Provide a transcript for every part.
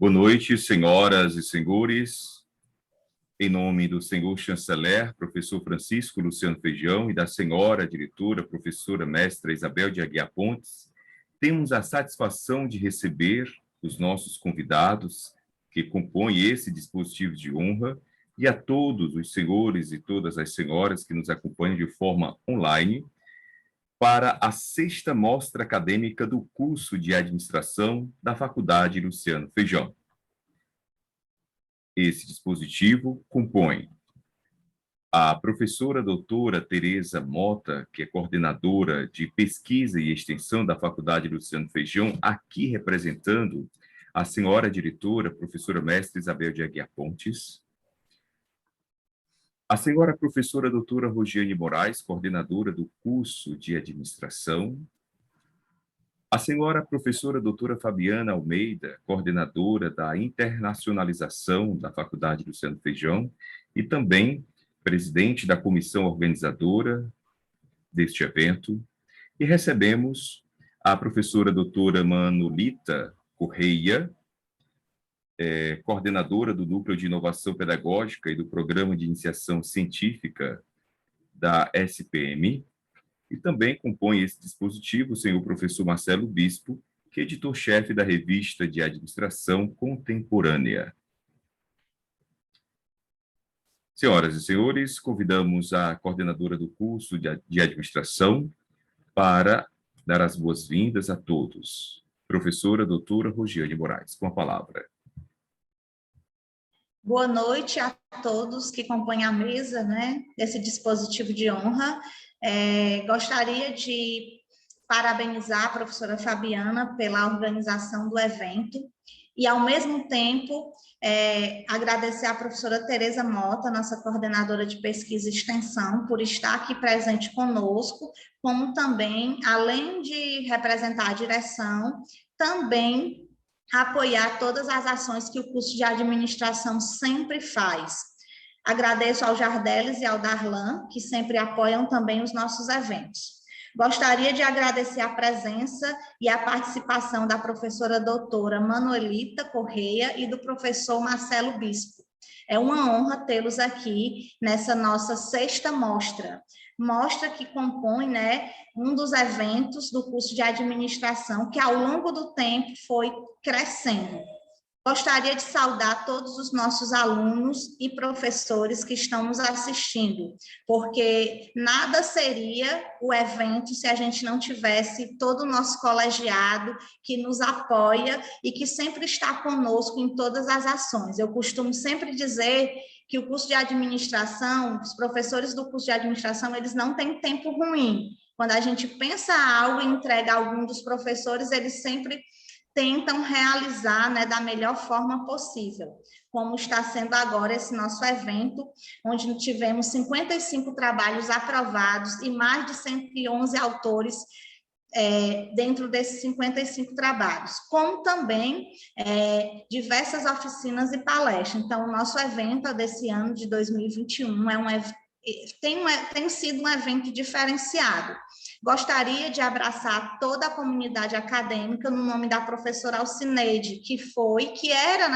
Boa noite, senhoras e senhores. Em nome do senhor chanceler, professor Francisco Luciano Feijão, e da senhora diretora, professora mestra Isabel de Aguiar Pontes, temos a satisfação de receber os nossos convidados que compõem esse dispositivo de honra e a todos os senhores e todas as senhoras que nos acompanham de forma online para a 6ª Mostra Acadêmica do curso de Administração da Faculdade Luciano Feijão. Esse dispositivo compõe a professora doutora Tereza Mota, que é coordenadora de pesquisa e extensão da Faculdade Luciano Feijão, aqui representando a senhora diretora, professora mestra Isabel de Aguiar Pontes, a senhora professora doutora Rosiane Moraes, coordenadora do curso de administração, a senhora professora doutora Fabiana Almeida, coordenadora da internacionalização da Faculdade Luciano Feijão e também presidente da comissão organizadora deste evento, e recebemos a professora doutora Manolita Correia, coordenadora do Núcleo de Inovação Pedagógica e do Programa de Iniciação Científica da SPM, e também compõe esse dispositivo o senhor professor Marcelo Bispo, que é editor-chefe da revista de Administração Contemporânea. Senhoras e senhores, convidamos a coordenadora do curso de Administração para dar as boas-vindas a todos. Professora doutora Rosiane Moraes, com a palavra. Boa noite a todos que compõem a mesa, desse dispositivo de honra. Gostaria de parabenizar a professora Fabiana pela organização do evento e, ao mesmo tempo, agradecer à professora Tereza Mota, nossa coordenadora de pesquisa e extensão, por estar aqui presente conosco, como também, além de representar a direção, também apoiar todas as ações que o curso de administração sempre faz. Agradeço ao Jardeles e ao Darlan, que sempre apoiam também os nossos eventos. Gostaria de agradecer a presença e a participação da professora doutora Manuelita Correia e do professor Marcelo Bispo. É uma honra tê-los aqui nessa nossa 6ª mostra que compõe, um dos eventos do curso de administração que ao longo do tempo foi crescendo. Gostaria de saudar todos os nossos alunos e professores que estão nos assistindo, porque nada seria o evento se a gente não tivesse todo o nosso colegiado que nos apoia e que sempre está conosco em todas as ações. Eu costumo sempre dizer que o curso de administração, os professores do curso de administração, eles não têm tempo ruim. Quando a gente pensa algo e entrega a algum dos professores, eles sempre tentam realizar, da melhor forma possível, como está sendo agora esse nosso evento, onde tivemos 55 trabalhos aprovados e mais de 111 autores dentro desses 55 trabalhos, como também diversas oficinas e palestras. Então, o nosso evento desse ano de 2021 tem sido um evento diferenciado. Gostaria de abraçar toda a comunidade acadêmica no nome da professora Alcineide, que era,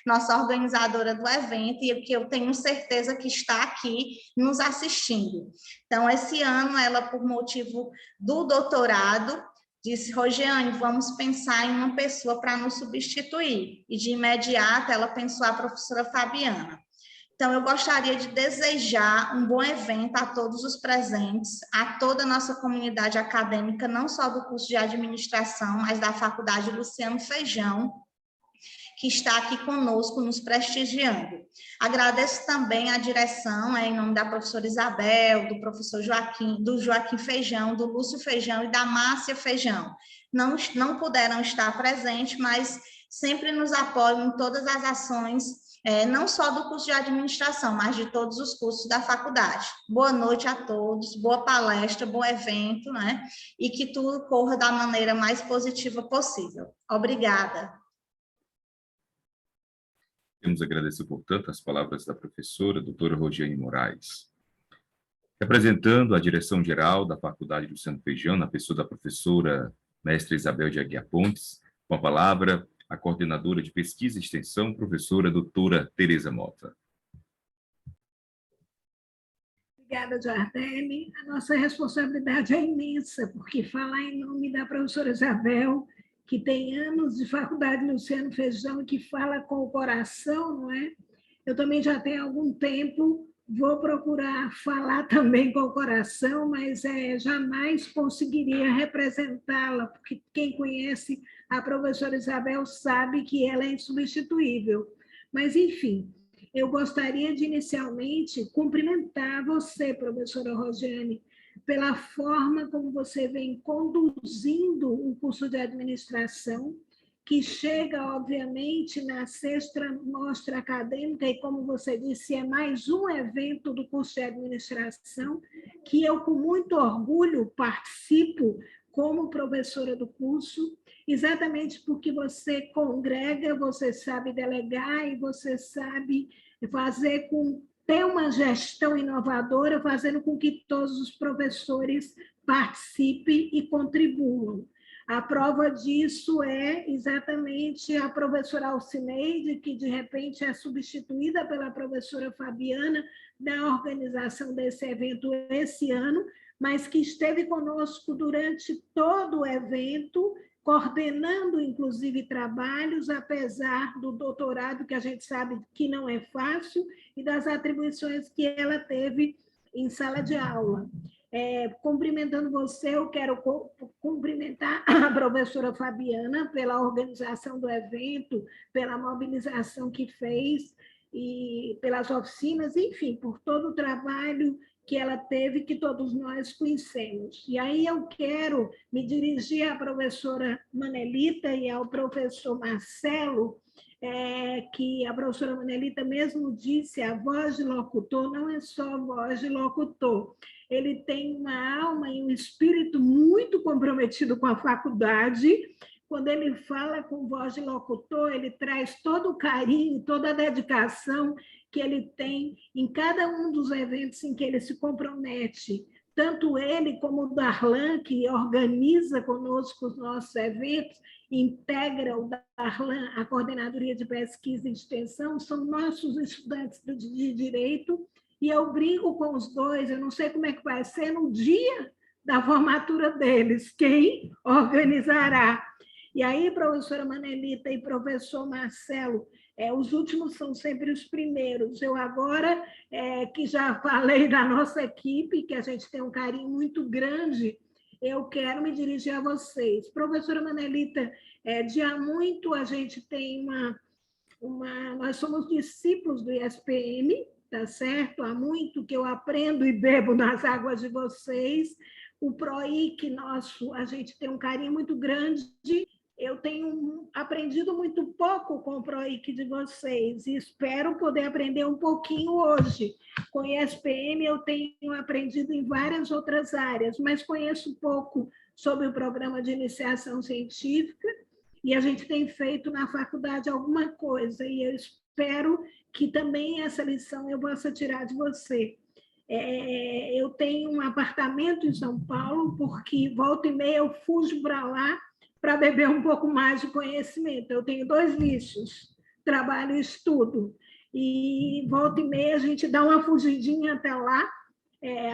nossa organizadora do evento e que eu tenho certeza que está aqui nos assistindo. Então, esse ano, ela, por motivo do doutorado, disse: Rosiane, vamos pensar em uma pessoa para nos substituir. E, de imediato, ela pensou a professora Fabiana. Então, eu gostaria de desejar um bom evento a todos os presentes, a toda a nossa comunidade acadêmica, não só do curso de administração, mas da Faculdade Luciano Feijão, que está aqui conosco, nos prestigiando. Agradeço também a direção, em nome da professora Isabel, do professor Joaquim, do Joaquim Feijão, do Lúcio Feijão e da Márcia Feijão. Não puderam estar presentes, mas sempre nos apoiam em todas as ações, não só do curso de administração, mas de todos os cursos da faculdade. Boa noite a todos, boa palestra, bom evento, e que tudo corra da maneira mais positiva possível. Obrigada. Queremos agradecer, portanto, as palavras da professora doutora Rosiane Moraes. Representando a direção-geral da Faculdade Luciano Feijão, na pessoa da professora mestra Isabel de Aguiar Pontes, com a palavra, a coordenadora de pesquisa e extensão, professora doutora Tereza Mota. Obrigada, Jardine. A nossa responsabilidade é imensa, porque falar em nome da professora Isabel, que tem anos de faculdade Luciano Feijão, que fala com o coração, não é? Eu também já tenho algum tempo, vou procurar falar também com o coração, mas jamais conseguiria representá-la, porque quem conhece a professora Isabel sabe que ela é insubstituível. Mas, enfim, eu gostaria de, inicialmente, cumprimentar você, professora Rosiane, pela forma como você vem conduzindo o curso de administração, que chega, obviamente, na sexta mostra acadêmica, e, como você disse, é mais um evento do curso de administração, que eu, com muito orgulho, participo como professora do curso, exatamente porque você congrega, você sabe delegar e você sabe fazer ter uma gestão inovadora, fazendo com que todos os professores participem e contribuam. A prova disso é exatamente a professora Alcineide, que de repente é substituída pela professora Fabiana na organização desse evento esse ano, mas que esteve conosco durante todo o evento, coordenando, inclusive, trabalhos, apesar do doutorado, que a gente sabe que não é fácil, e das atribuições que ela teve em sala de aula. Cumprimentando você, eu quero cumprimentar a professora Fabiana pela organização do evento, pela mobilização que fez, e pelas oficinas, enfim, por todo o trabalho que ela teve, que todos nós conhecemos. E aí eu quero me dirigir à professora Manelita e ao professor Marcelo, que a professora Manelita mesmo disse, a voz de locutor não é só voz de locutor, ele tem uma alma e um espírito muito comprometido com a faculdade. Quando ele fala com voz de locutor, ele traz todo o carinho, toda a dedicação que ele tem em cada um dos eventos em que ele se compromete. Tanto ele como o Darlan, que organiza conosco os nossos eventos, integra o Darlan, a Coordenadoria de Pesquisa e Extensão, são nossos estudantes de Direito, e eu brinco com os dois, eu não sei como é que vai ser no dia da formatura deles, quem organizará. E aí, professora Manelita e professor Marcelo, os últimos são sempre os primeiros. Eu agora, que já falei da nossa equipe, que a gente tem um carinho muito grande, eu quero me dirigir a vocês. Professora Manelita, de há muito a gente tem nós somos discípulos do ISPM, tá certo? Há muito que eu aprendo e bebo nas águas de vocês. O PROIC nosso, a gente tem um carinho muito grande. Eu tenho aprendido muito pouco com o PROIC de vocês e espero poder aprender um pouquinho hoje. Com o ISPM eu tenho aprendido em várias outras áreas, mas conheço pouco sobre o programa de iniciação científica e a gente tem feito na faculdade alguma coisa e eu espero que também essa lição eu possa tirar de você. Eu tenho um apartamento em São Paulo, porque volta e meia eu fujo para lá para beber um pouco mais de conhecimento. Eu tenho 2 vícios, trabalho e estudo. E volta e meia a gente dá uma fugidinha até lá.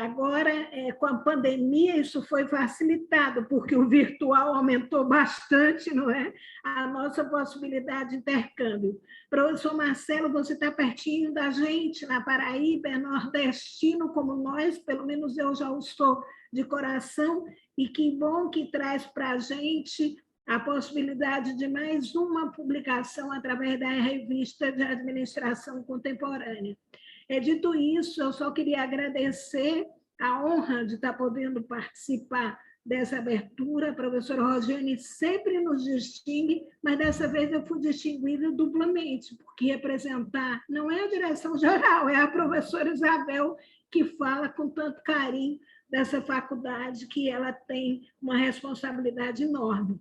Agora, com a pandemia, isso foi facilitado, porque o virtual aumentou bastante, não é? A nossa possibilidade de intercâmbio. Professor Marcelo, você está pertinho da gente, na Paraíba, é nordestino como nós, pelo menos eu já o sou de coração, e que bom que traz para a gente a possibilidade de mais uma publicação através da Revista de Administração Contemporânea. Dito isso, eu só queria agradecer a honra de estar podendo participar dessa abertura. A professora Rosiane sempre nos distingue, mas dessa vez eu fui distinguida duplamente, porque representar não é a direção geral, é a professora Isabel, que fala com tanto carinho dessa faculdade, que ela tem uma responsabilidade enorme.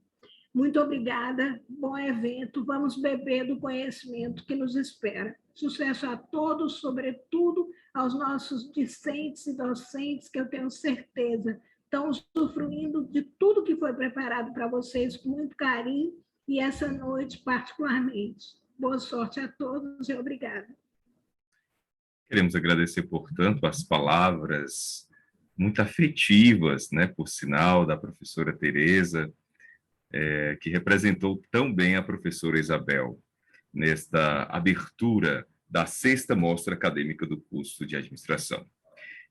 Muito obrigada, bom evento, vamos beber do conhecimento que nos espera. Sucesso a todos, sobretudo aos nossos discentes e docentes, que eu tenho certeza estão usufruindo de tudo que foi preparado para vocês com muito carinho e essa noite particularmente. Boa sorte a todos e obrigada. Queremos agradecer, portanto, as palavras muito afetivas, né, por sinal, da professora Tereza, que representou tão bem a professora Isabel nesta abertura da 6ª Mostra Acadêmica do curso de Administração.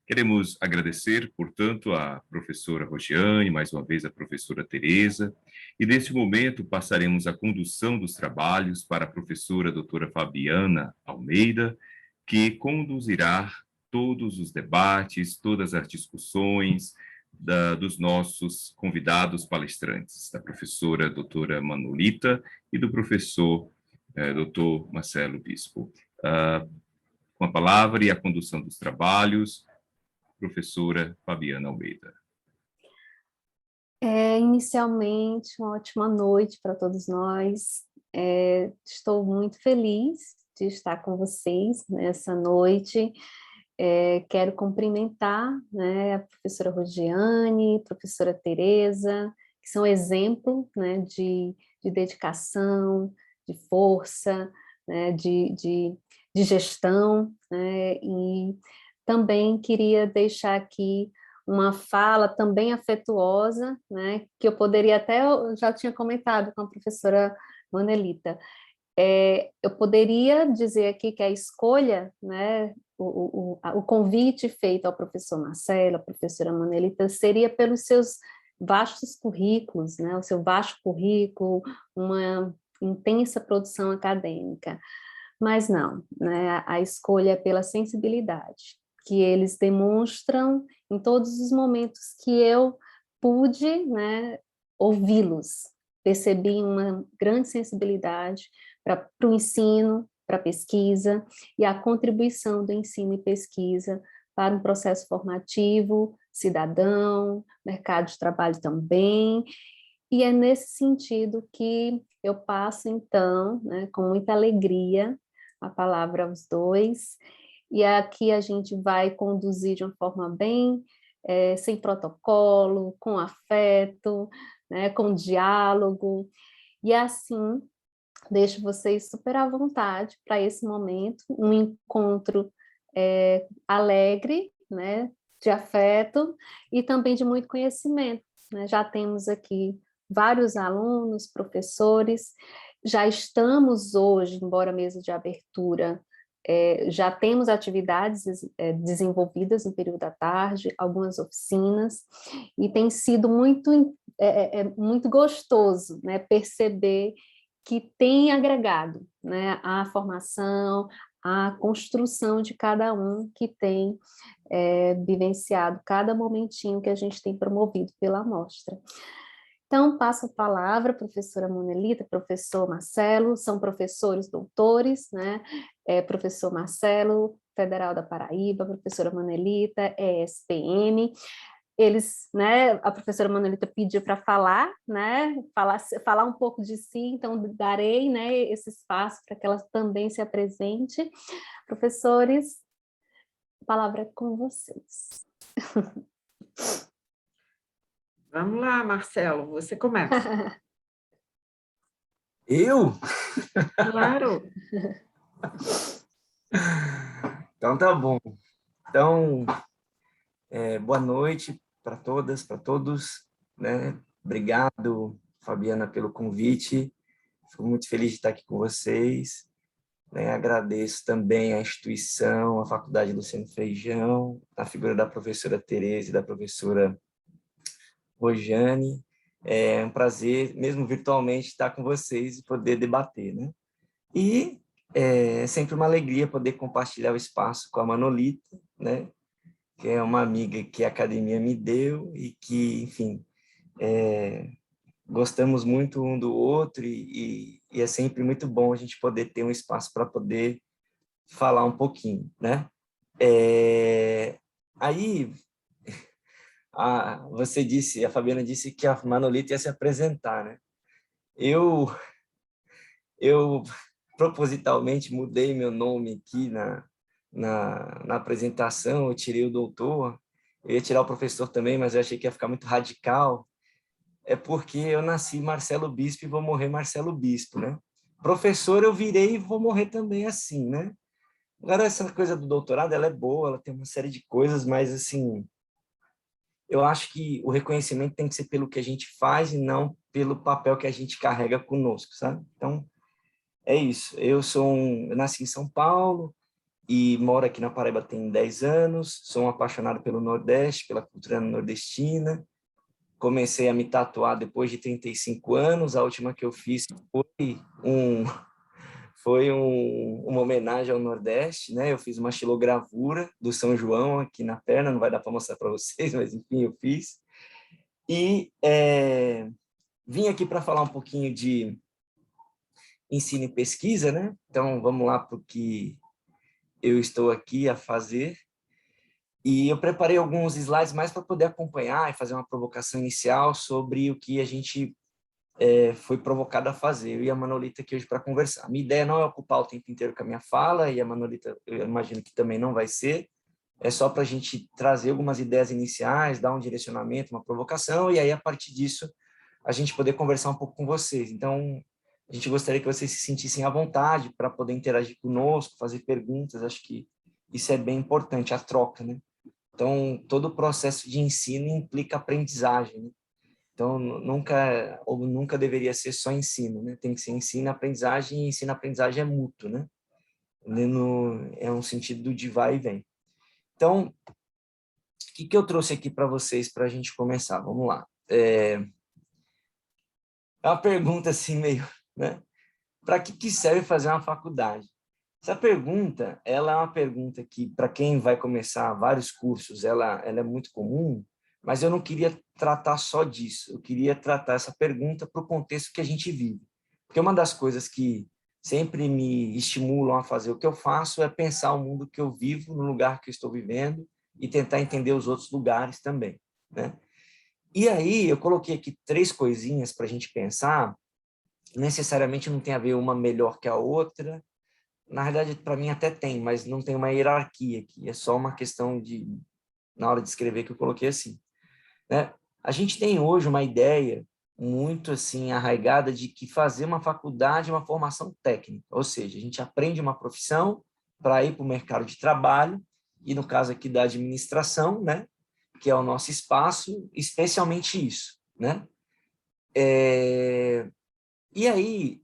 Queremos agradecer, portanto, à professora Rosiane, mais uma vez a professora Tereza, e neste momento passaremos a condução dos trabalhos para a professora doutora Fabiana Almeida, que conduzirá todos os debates, todas as discussões dos nossos convidados palestrantes, da professora doutora Manolita e do professor doutor Marcelo Bispo. Com a palavra e a condução dos trabalhos, professora Fabiana Almeida. Inicialmente, uma ótima noite para todos nós. Estou muito feliz de estar com vocês nessa noite. Quero cumprimentar, né, a professora Rosiane, a professora Tereza, que são exemplo, né, de dedicação, de força, né, de gestão, né, e também queria deixar aqui uma fala também afetuosa, né, que eu poderia até, eu já tinha comentado com a professora Manelita, eu poderia dizer aqui que a escolha, né, o convite feito ao professor Marcelo, à professora Manelita, seria pelos seus vastos currículos, né, o seu vasto currículo, uma intensa produção acadêmica, mas não, né, a escolha é pela sensibilidade, que eles demonstram em todos os momentos que eu pude, né, ouvi-los. Percebi uma grande sensibilidade para o ensino, para a pesquisa, e a contribuição do ensino e pesquisa para um processo formativo, cidadão, mercado de trabalho também, e é nesse sentido que eu passo, então, né, com muita alegria, a palavra aos dois, e aqui a gente vai conduzir de uma forma bem, sem protocolo, com afeto, né, com diálogo, e assim deixo vocês super à vontade para esse momento, um encontro alegre, né, de afeto e também de muito conhecimento, né? Já temos aqui vários alunos, professores, já estamos hoje, embora a mesa de abertura, já temos atividades desenvolvidas no período da tarde, algumas oficinas, e tem sido muito gostoso, né, perceber que tem agregado, né, a formação, a construção de cada um que tem vivenciado cada momentinho que a gente tem promovido pela mostra. Então, passo a palavra, professora Manelita, professor Marcelo, são professores doutores, né? Professor Marcelo, Federal da Paraíba, professora Manelita, SPM. Eles, né, a professora Manolita pediu para falar, né, falar um pouco de si, então darei, né, esse espaço para que ela também se apresente. Professores, a palavra é com vocês. Vamos lá, Marcelo, você começa. Eu? Claro. Então tá bom. Então, boa noite para todas, para todos, né? Obrigado, Fabiana, pelo convite. Fico muito feliz de estar aqui com vocês. Né? Agradeço também à instituição, à Faculdade Luciano Feijão, a figura da professora Tereza e da professora Rosiane. É um prazer, mesmo virtualmente, estar com vocês e poder debater, né? E é sempre uma alegria poder compartilhar o espaço com a Manolita, né? Que é uma amiga que a academia me deu e que, enfim, gostamos muito um do outro e é sempre muito bom a gente poder ter um espaço para poder falar um pouquinho, né? Aí, a Fabiana disse que a Manolita ia se apresentar, né? Eu propositalmente mudei meu nome aqui na apresentação, eu tirei o doutor, eu ia tirar o professor também, mas eu achei que ia ficar muito radical, é porque eu nasci Marcelo Bispo e vou morrer Marcelo Bispo, né? Professor eu virei e vou morrer também assim, né? Agora, essa coisa do doutorado, ela é boa, ela tem uma série de coisas, mas, assim, eu acho que o reconhecimento tem que ser pelo que a gente faz e não pelo papel que a gente carrega conosco, sabe? Então, é isso. Eu nasci em São Paulo e moro aqui na Paraíba tem 10 anos, sou um apaixonado pelo Nordeste, pela cultura nordestina. Comecei a me tatuar depois de 35 anos, a última que eu fiz uma homenagem ao Nordeste, né? Eu fiz uma xilogravura do São João aqui na perna, não vai dar para mostrar para vocês, mas enfim, eu fiz. E vim aqui para falar um pouquinho de ensino e pesquisa, né? Então, vamos lá para o que eu estou aqui a fazer. E eu preparei alguns slides mais para poder acompanhar e fazer uma provocação inicial sobre o que a gente foi provocado a fazer. Eu e a Manolita aqui hoje para conversar. Minha ideia não é ocupar o tempo inteiro com a minha fala, e a Manolita, eu imagino que também não vai ser. É só para a gente trazer algumas ideias iniciais, dar um direcionamento, uma provocação, e aí, a partir disso, a gente poder conversar um pouco com vocês. Então, a gente gostaria que vocês se sentissem à vontade para poder interagir conosco, fazer perguntas. Acho que isso é bem importante, a troca, né? Então, todo o processo de ensino implica aprendizagem, né? Então, nunca deveria ser só ensino, né? Tem que ser ensino-aprendizagem, e ensino-aprendizagem é mútuo, né? É um sentido de vai e vem. Então, o que eu trouxe aqui para vocês para a gente começar? Vamos lá. É uma pergunta assim meio, né? Para que serve fazer uma faculdade? Essa pergunta, ela é uma pergunta que, para quem vai começar vários cursos, ela é muito comum, mas eu não queria tratar só disso. Eu queria tratar essa pergunta para o contexto que a gente vive. Porque uma das coisas que sempre me estimulam a fazer o que eu faço é pensar o mundo que eu vivo, no lugar que eu estou vivendo, e tentar entender os outros lugares também, né? E aí, eu coloquei aqui 3 coisinhas para a gente pensar. Necessariamente não tem a ver uma melhor que a outra. Na verdade, para mim até tem, mas não tem uma hierarquia aqui. É só uma questão de, na hora de escrever, que eu coloquei assim, né? A gente tem hoje uma ideia muito assim arraigada de que fazer uma faculdade é uma formação técnica, ou seja, a gente aprende uma profissão para ir para o mercado de trabalho, e no caso aqui da administração, né, que é o nosso espaço, especialmente isso, né? E aí,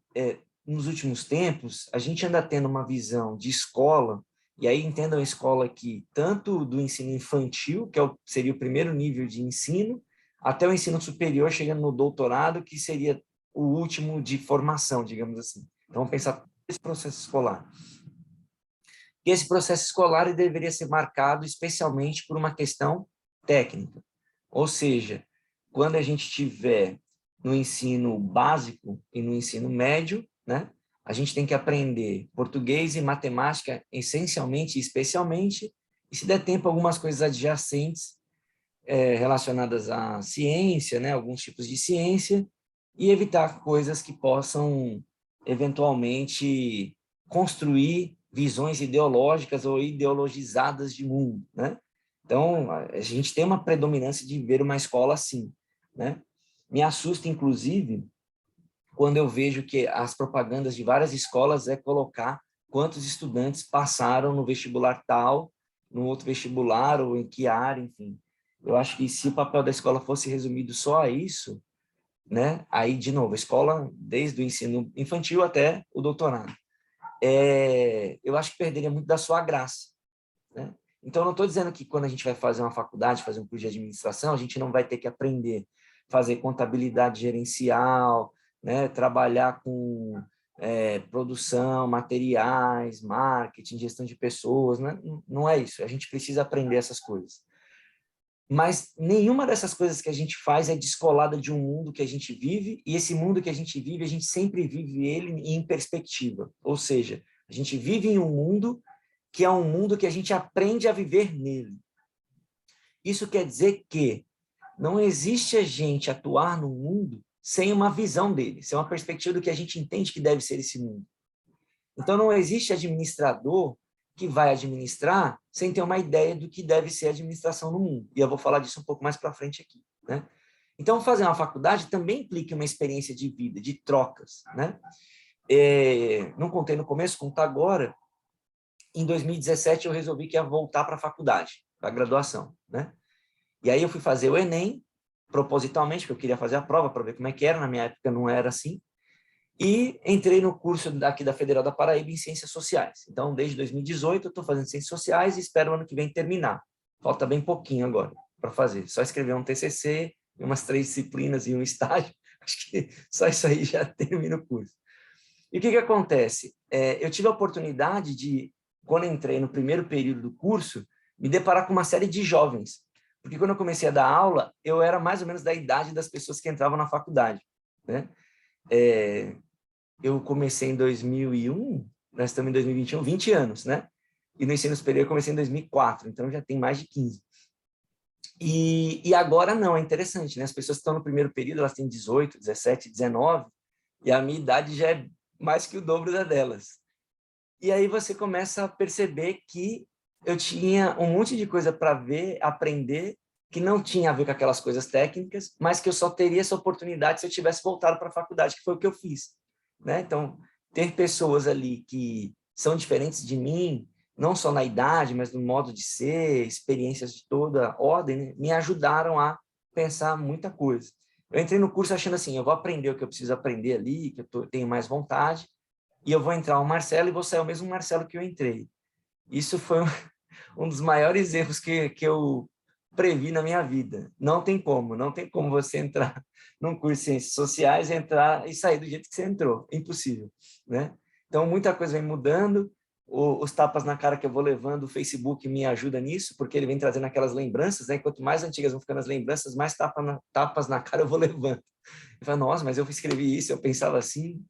nos últimos tempos, a gente anda tendo uma visão de escola, e aí entendam a escola aqui, tanto do ensino infantil, que seria o primeiro nível de ensino, até o ensino superior, chegando no doutorado, que seria o último de formação, digamos assim. Então, vamos pensar nesse processo escolar. E esse processo escolar ele deveria ser marcado especialmente por uma questão técnica. Ou seja, quando a gente tiver no ensino básico e no ensino médio, né, a gente tem que aprender português e matemática essencialmente e especialmente, e se der tempo, algumas coisas adjacentes relacionadas à ciência, né, alguns tipos de ciência, e evitar coisas que possam, eventualmente, construir visões ideológicas ou ideologizadas de mundo, né? Então, a gente tem uma predominância de ver uma escola assim, né? Me assusta, inclusive, quando eu vejo que as propagandas de várias escolas é colocar quantos estudantes passaram no vestibular tal, no outro vestibular, ou em que área, enfim. Eu acho que se o papel da escola fosse resumido só a isso, né? Aí, de novo, a escola, desde o ensino infantil até o doutorado, eu acho que perderia muito da sua graça, né? Então, eu não estou dizendo que quando a gente vai fazer uma faculdade, fazer um curso de administração, a gente não vai ter que aprender a fazer contabilidade gerencial, né? Trabalhar com produção, materiais, marketing, gestão de pessoas, né? Não é isso. A gente precisa aprender essas coisas. Mas nenhuma dessas coisas que a gente faz é descolada de um mundo que a gente vive, e esse mundo que a gente vive, a gente sempre vive ele em perspectiva. Ou seja, a gente vive em um mundo que é um mundo que a gente aprende a viver nele. Isso quer dizer que não existe a gente atuar no mundo sem uma visão dele, sem uma perspectiva do que a gente entende que deve ser esse mundo. Então, não existe administrador que vai administrar sem ter uma ideia do que deve ser a administração no mundo. E eu vou falar disso um pouco mais para frente aqui, né? Então, fazer uma faculdade também implica uma experiência de vida, de trocas, né? Não contei no começo, contar agora. Em 2017, eu resolvi que ia voltar para a faculdade, para a graduação, né? E aí eu fui fazer o Enem, propositalmente, porque eu queria fazer a prova para ver como é que era, na minha época não era assim, e entrei no curso aqui da Federal da Paraíba em Ciências Sociais. Então, desde 2018, eu estou fazendo Ciências Sociais e espero ano que vem terminar. Falta bem pouquinho agora para fazer. Só escrever um TCC, umas 3 disciplinas e um estágio. Acho que só isso aí já termina o curso. E o que acontece? Eu tive a oportunidade de, quando entrei no primeiro período do curso, me deparar com uma série de jovens. Porque quando eu comecei a dar aula, eu era mais ou menos da idade das pessoas que entravam na faculdade, né? Eu comecei em 2001, nós estamos em 2021, 20 anos, né? E no ensino superior eu comecei em 2004, então já tem mais de 15. E agora não, é interessante, né? As pessoas que estão no primeiro período, elas têm 18, 17, 19, e a minha idade já é mais que o dobro da delas. E aí você começa a perceber que eu tinha um monte de coisa para ver, aprender, que não tinha a ver com aquelas coisas técnicas, mas que eu só teria essa oportunidade se eu tivesse voltado para a faculdade, que foi o que eu fiz, né? Então, ter pessoas ali que são diferentes de mim, não só na idade, mas no modo de ser, experiências de toda ordem, né, me ajudaram a pensar muita coisa. Eu entrei no curso achando assim, eu vou aprender o que eu preciso aprender ali, que eu tenho mais vontade, e eu vou entrar o Marcelo e vou sair o mesmo Marcelo que eu entrei. Isso foi um dos maiores erros que eu previ na minha vida. Não tem como você entrar num curso de Ciências Sociais, entrar e sair do jeito que você entrou. Impossível, né? Então, muita coisa vem mudando, os tapas na cara que eu vou levando, o Facebook me ajuda nisso, porque ele vem trazendo aquelas lembranças, né? Quanto mais antigas vão ficando as lembranças, mais tapas na cara eu vou levando. Eu falo, nossa, mas eu escrevi isso, eu pensava assim,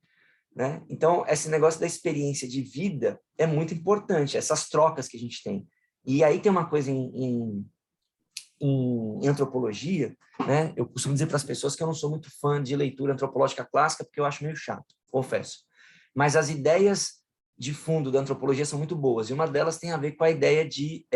né? Então, esse negócio da experiência de vida é muito importante, essas trocas que a gente tem. E aí tem uma coisa em antropologia, né? Eu costumo dizer para as pessoas que eu não sou muito fã de leitura antropológica clássica, porque eu acho meio chato, confesso. Mas as ideias de fundo da antropologia são muito boas, e uma delas tem a ver com a ideia de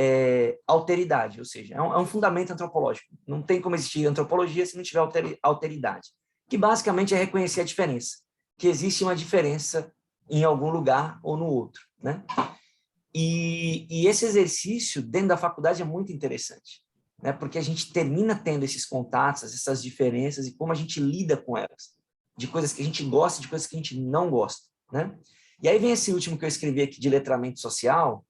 alteridade, ou seja, é um fundamento antropológico. Não tem como existir antropologia se não tiver alteridade, que basicamente é reconhecer a diferença, que existe uma diferença em algum lugar ou no outro, né? E esse exercício dentro da faculdade é muito interessante, né? Porque a gente termina tendo esses contatos, essas diferenças e como a gente lida com elas, de coisas que a gente gosta, de coisas que a gente não gosta, né? E aí vem esse último que eu escrevi aqui de letramento social,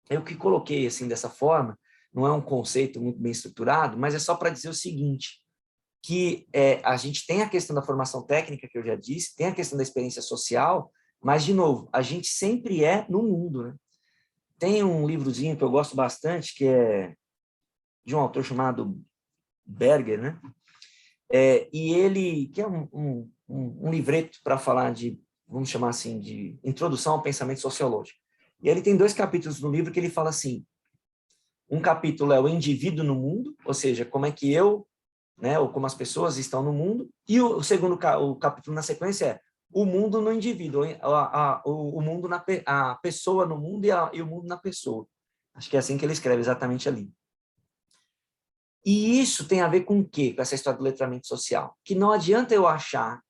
eu que coloquei assim dessa forma, não é um conceito muito bem estruturado, mas é só para dizer o seguinte, que a gente tem a questão da formação técnica, que eu já disse, tem a questão da experiência social, mas, de novo, a gente sempre é no mundo, né? Tem um livrozinho que eu gosto bastante, que é de um autor chamado Berger, né? E ele, que é um livreto para falar de, vamos chamar assim, de introdução ao pensamento sociológico. E ele tem 2 capítulos no livro que ele fala assim, um capítulo é o indivíduo no mundo, ou seja, como é que eu, né, ou como as pessoas estão no mundo, e o segundo o capítulo na sequência é o mundo no indivíduo, o mundo a pessoa no mundo e o mundo na pessoa. Acho que é assim que ele escreve exatamente ali. E isso tem a ver com o quê? Com essa história do letramento social. Que não adianta eu achar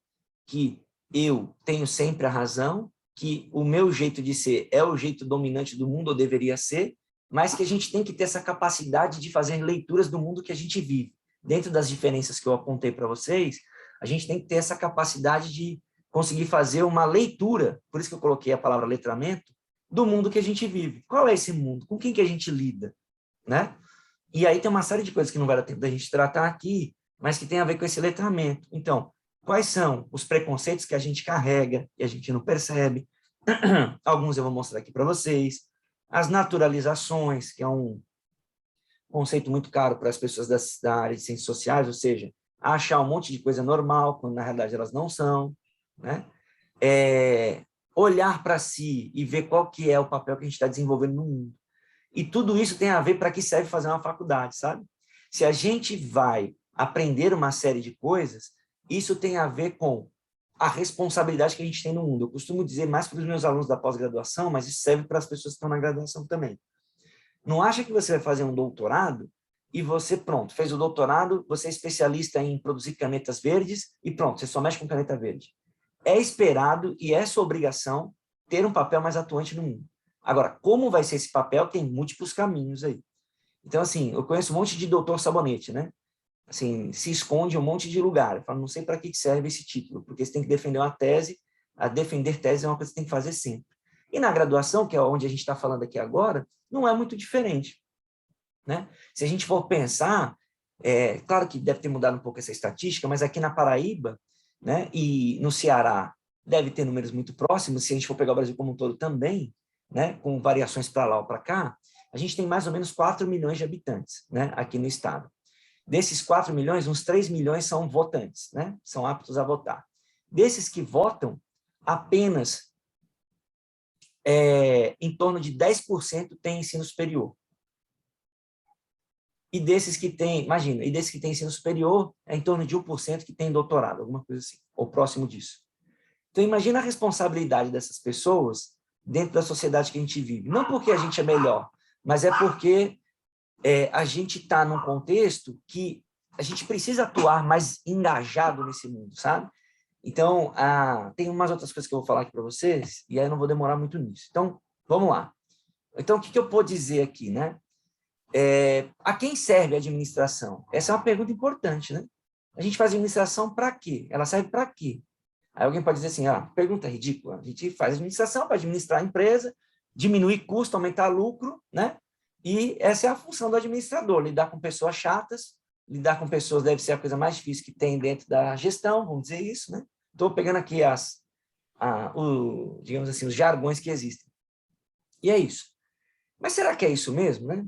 que eu tenho sempre a razão, que o meu jeito de ser é o jeito dominante do mundo, ou deveria ser, mas que a gente tem que ter essa capacidade de fazer leituras do mundo que a gente vive. Dentro das diferenças que eu apontei para vocês, a gente tem que ter essa capacidade de conseguir fazer uma leitura, por isso que eu coloquei a palavra letramento, do mundo que a gente vive. Qual é esse mundo? Com quem que a gente lida? Né? E aí tem uma série de coisas que não vai dar tempo da gente tratar aqui, mas que tem a ver com esse letramento. Então, quais são os preconceitos que a gente carrega e a gente não percebe? Alguns eu vou mostrar aqui para vocês. As naturalizações, que é um conceito muito caro para as pessoas da área de ciências sociais, ou seja, achar um monte de coisa normal, quando na realidade elas não são, né? Olhar para si e ver qual que é o papel que a gente está desenvolvendo no mundo. E tudo isso tem a ver para que serve fazer uma faculdade, sabe? Se a gente vai aprender uma série de coisas, isso tem a ver com a responsabilidade que a gente tem no mundo. Eu costumo dizer mais para os meus alunos da pós-graduação, mas isso serve para as pessoas que estão na graduação também. Não acha que você vai fazer um doutorado e você, pronto, fez o doutorado, você é especialista em produzir canetas verdes e pronto, você só mexe com caneta verde. É esperado e é sua obrigação ter um papel mais atuante no mundo. Agora, como vai ser esse papel? Tem múltiplos caminhos aí. Então, assim, eu conheço um monte de doutor sabonete, né? Assim, se esconde em um monte de lugar. Eu falo, não sei para que serve esse título, porque você tem que defender uma tese. A defender tese é uma coisa que você tem que fazer sempre. E na graduação, que é onde a gente está falando aqui agora, não é muito diferente, né? Se a gente for pensar, claro que deve ter mudado um pouco essa estatística, mas aqui na Paraíba, né, e no Ceará deve ter números muito próximos, se a gente for pegar o Brasil como um todo também, né, com variações para lá ou para cá, a gente tem mais ou menos 4 milhões de habitantes, né, aqui no estado. Desses 4 milhões, uns 3 milhões são votantes, né, são aptos a votar. Desses que votam, apenas em torno de 10% tem ensino superior. E desses que têm, imagina, e desses que têm ensino superior, é em torno de 1% que tem doutorado, alguma coisa assim, ou próximo disso. Então, imagina a responsabilidade dessas pessoas dentro da sociedade que a gente vive. Não porque a gente é melhor, mas é porque a gente está num contexto que a gente precisa atuar mais engajado nesse mundo, sabe? Então, tem umas outras coisas que eu vou falar aqui para vocês, e aí eu não vou demorar muito nisso. Então, vamos lá. Então, o que eu posso dizer aqui, né? A quem serve a administração? Essa é uma pergunta importante, né? A gente faz administração para quê? Ela serve para quê? Aí alguém pode dizer assim, pergunta ridícula. A gente faz administração para administrar a empresa, diminuir custo, aumentar lucro, né? E essa é a função do administrador, lidar com pessoas chatas, lidar com pessoas deve ser a coisa mais difícil que tem dentro da gestão, vamos dizer isso, né? Estou pegando aqui digamos assim, os jargões que existem. E é isso. Mas será que é isso mesmo, né?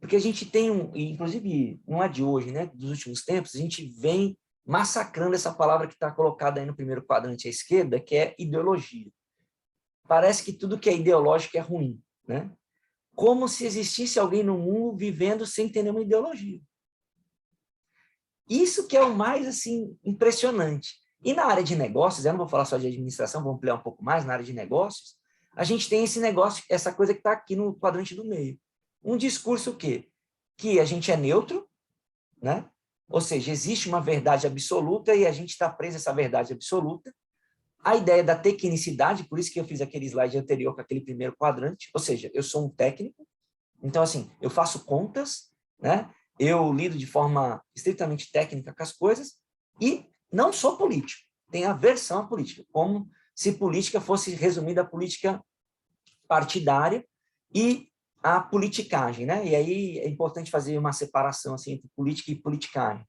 Porque a gente tem inclusive, não é de hoje, né? Dos últimos tempos, a gente vem massacrando essa palavra que está colocada aí no primeiro quadrante à esquerda, que é ideologia. Parece que tudo que é ideológico é ruim, né? Como se existisse alguém no mundo vivendo sem ter nenhuma ideologia. Isso que é o mais, assim, impressionante. E na área de negócios, eu não vou falar só de administração, vou ampliar um pouco mais, na área de negócios, a gente tem esse negócio, essa coisa que está aqui no quadrante do meio. Um discurso o quê? Que a gente é neutro, né? Ou seja, existe uma verdade absoluta e a gente está preso a essa verdade absoluta. A ideia da tecnicidade, por isso que eu fiz aquele slide anterior com aquele primeiro quadrante, ou seja, eu sou um técnico, então, assim, eu faço contas, né? Eu lido de forma estritamente técnica com as coisas e não sou político, tenho aversão à política, como se política fosse resumida a política partidária e a politicagem, né? E aí é importante fazer uma separação assim, entre política e politicagem.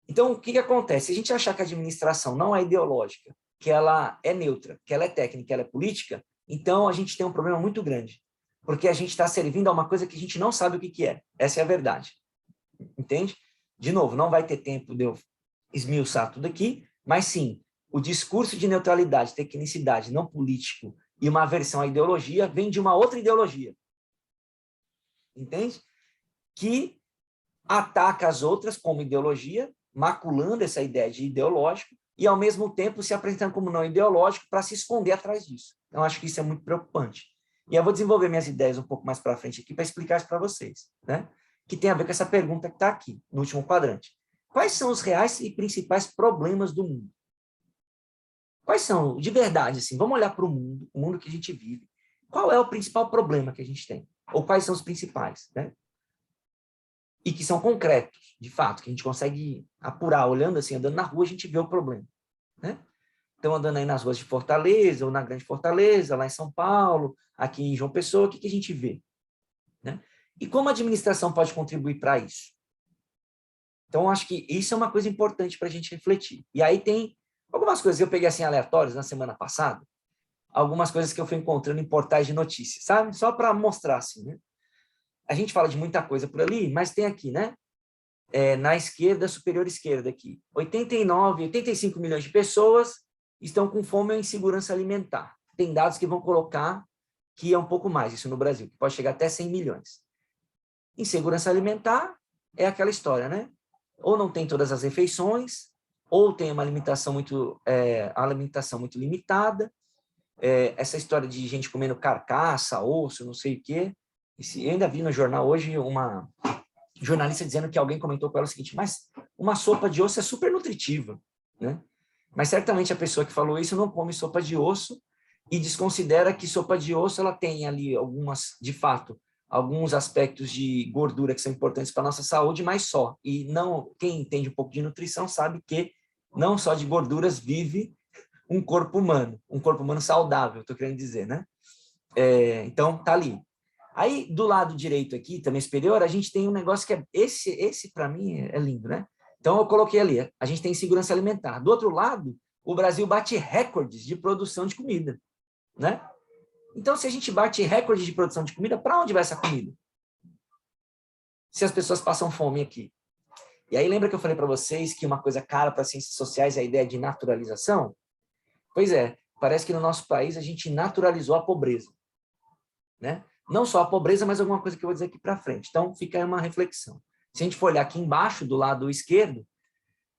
Então, o que acontece? Se a gente achar que a administração não é ideológica, que ela é neutra, que ela é técnica, que ela é política, então a gente tem um problema muito grande, porque a gente está servindo a uma coisa que a gente não sabe o que é. Essa é a verdade. Entende? De novo, não vai ter tempo de eu esmiuçar tudo aqui, mas sim, o discurso de neutralidade, tecnicidade, não político, e uma aversão à ideologia vem de uma outra ideologia. Entende? Que ataca as outras como ideologia, maculando essa ideia de ideológico, e ao mesmo tempo se apresentando como não ideológico para se esconder atrás disso. Então, acho que isso é muito preocupante. E eu vou desenvolver minhas ideias um pouco mais para frente aqui para explicar isso para vocês, né? Que tem a ver com essa pergunta que está aqui, no último quadrante. Quais são os reais e principais problemas do mundo? Quais são, de verdade, assim, vamos olhar para o mundo que a gente vive. Qual é o principal problema que a gente tem? Ou quais são os principais, né? E que são concretos, de fato, que a gente consegue apurar, olhando assim, andando na rua, a gente vê o problema, né? Então, andando aí nas ruas de Fortaleza, ou na Grande Fortaleza, lá em São Paulo, aqui em João Pessoa, o que a gente vê, né? E como a administração pode contribuir para isso? Então, acho que isso é uma coisa importante para a gente refletir. E aí tem algumas coisas que eu peguei assim aleatórias na semana passada, algumas coisas que eu fui encontrando em portais de notícias, sabe? Só para mostrar assim, né? A gente fala de muita coisa por ali, mas tem aqui, né? Na esquerda, superior esquerda aqui, 85 milhões de pessoas estão com fome ou insegurança alimentar. Tem dados que vão colocar que é um pouco mais isso no Brasil, que pode chegar até 100 milhões. Insegurança alimentar é aquela história, né? Ou não tem todas as refeições, ou tem uma alimentação muito limitada, essa história de gente comendo carcaça, osso, não sei o quê. Eu ainda vi no jornal hoje jornalista dizendo que alguém comentou com ela o seguinte, mas uma sopa de osso é super nutritiva, né? Mas certamente a pessoa que falou isso não come sopa de osso e desconsidera que sopa de osso ela tem ali algumas, de fato, alguns aspectos de gordura que são importantes para a nossa saúde, mas só. E não, quem entende um pouco de nutrição sabe que não só de gorduras vive um corpo humano saudável, estou querendo dizer, né? Então, tá ali. Aí, do lado direito aqui, também superior, a gente tem um negócio que é... Esse para mim, é lindo, né? Então, eu coloquei ali, a gente tem segurança alimentar. Do outro lado, o Brasil bate recordes de produção de comida, né? Então, se a gente bate recordes de produção de comida, para onde vai essa comida? Se as pessoas passam fome aqui. E aí, lembra que eu falei para vocês que uma coisa cara para as ciências sociais é a ideia de naturalização? Pois é, parece que no nosso país a gente naturalizou a pobreza, né? Não só a pobreza, mas alguma coisa que eu vou dizer aqui para frente. Então, fica aí uma reflexão. Se a gente for olhar aqui embaixo, do lado esquerdo,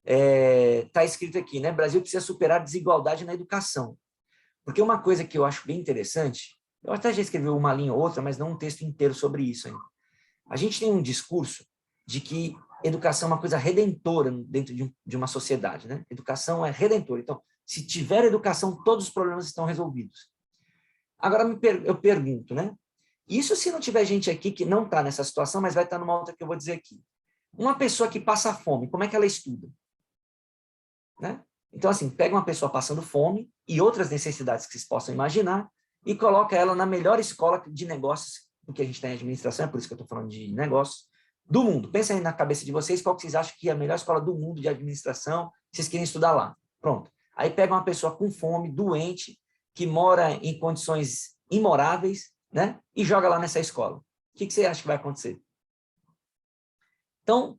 está escrito aqui, né? Brasil precisa superar a desigualdade na educação. Porque uma coisa que eu acho bem interessante, eu até já escrevi uma linha ou outra, mas não um texto inteiro sobre isso ainda. A gente tem um discurso de que educação é uma coisa redentora dentro de uma sociedade, né? Educação é redentora. Então, se tiver educação, todos os problemas estão resolvidos. Agora, eu pergunto, né? Isso se não tiver gente aqui que não está nessa situação, mas vai estar numa outra que eu vou dizer aqui. Uma pessoa que passa fome, como é que ela estuda? Né? Então, assim, pega uma pessoa passando fome e outras necessidades que vocês possam imaginar e coloca ela na melhor escola de negócios, que a gente tem em administração, é por isso que eu estou falando de negócios, do mundo. Pensa aí na cabeça de vocês, qual que vocês acham que é a melhor escola do mundo de administração, vocês querem estudar lá. Pronto. Aí pega uma pessoa com fome, doente, que mora em condições imoráveis, né? E joga lá nessa escola. O que você acha que vai acontecer? Então,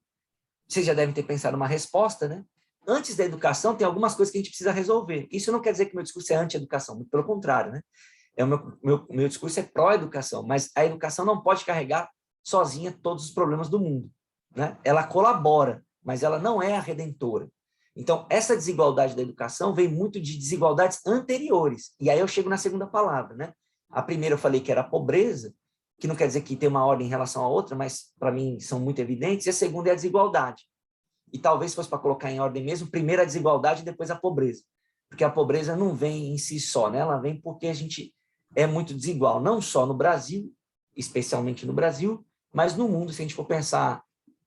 vocês já devem ter pensado uma resposta, né? Antes da educação, tem algumas coisas que a gente precisa resolver. Isso não quer dizer que meu discurso é anti-educação, muito pelo contrário, né? Meu discurso é pró-educação, mas a educação não pode carregar sozinha todos os problemas do mundo, né? Ela colabora, mas ela não é a redentora. Então, essa desigualdade da educação vem muito de desigualdades anteriores. E aí eu chego na segunda palavra, né? A primeira eu falei que era a pobreza, que não quer dizer que tem uma ordem em relação à outra, mas para mim são muito evidentes. E a segunda é a desigualdade. E talvez fosse para colocar em ordem mesmo, primeiro a desigualdade e depois a pobreza. Porque a pobreza não vem em si só, né? Ela vem porque a gente é muito desigual, não só no Brasil, especialmente no Brasil, mas no mundo, se a gente for pensar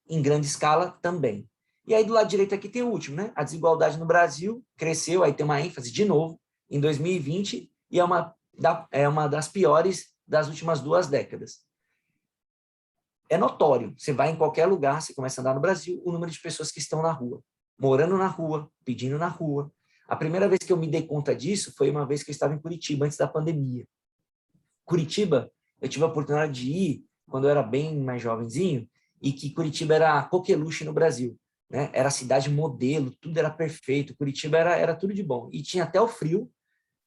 em grande escala também. E aí do lado direito aqui tem o último, né? A desigualdade no Brasil cresceu, aí tem uma ênfase de novo, em 2020, e é uma das piores das últimas 2 décadas. É notório, você vai em qualquer lugar, você começa a andar no Brasil, o número de pessoas que estão na rua, morando na rua, pedindo na rua. A primeira vez que eu me dei conta disso foi uma vez que eu estava em Curitiba, antes da pandemia. Curitiba, eu tive a oportunidade de ir quando eu era bem mais jovenzinho, e que Curitiba era a coqueluche no Brasil, né? Era a cidade modelo, tudo era perfeito, Curitiba era tudo de bom. E tinha até o frio,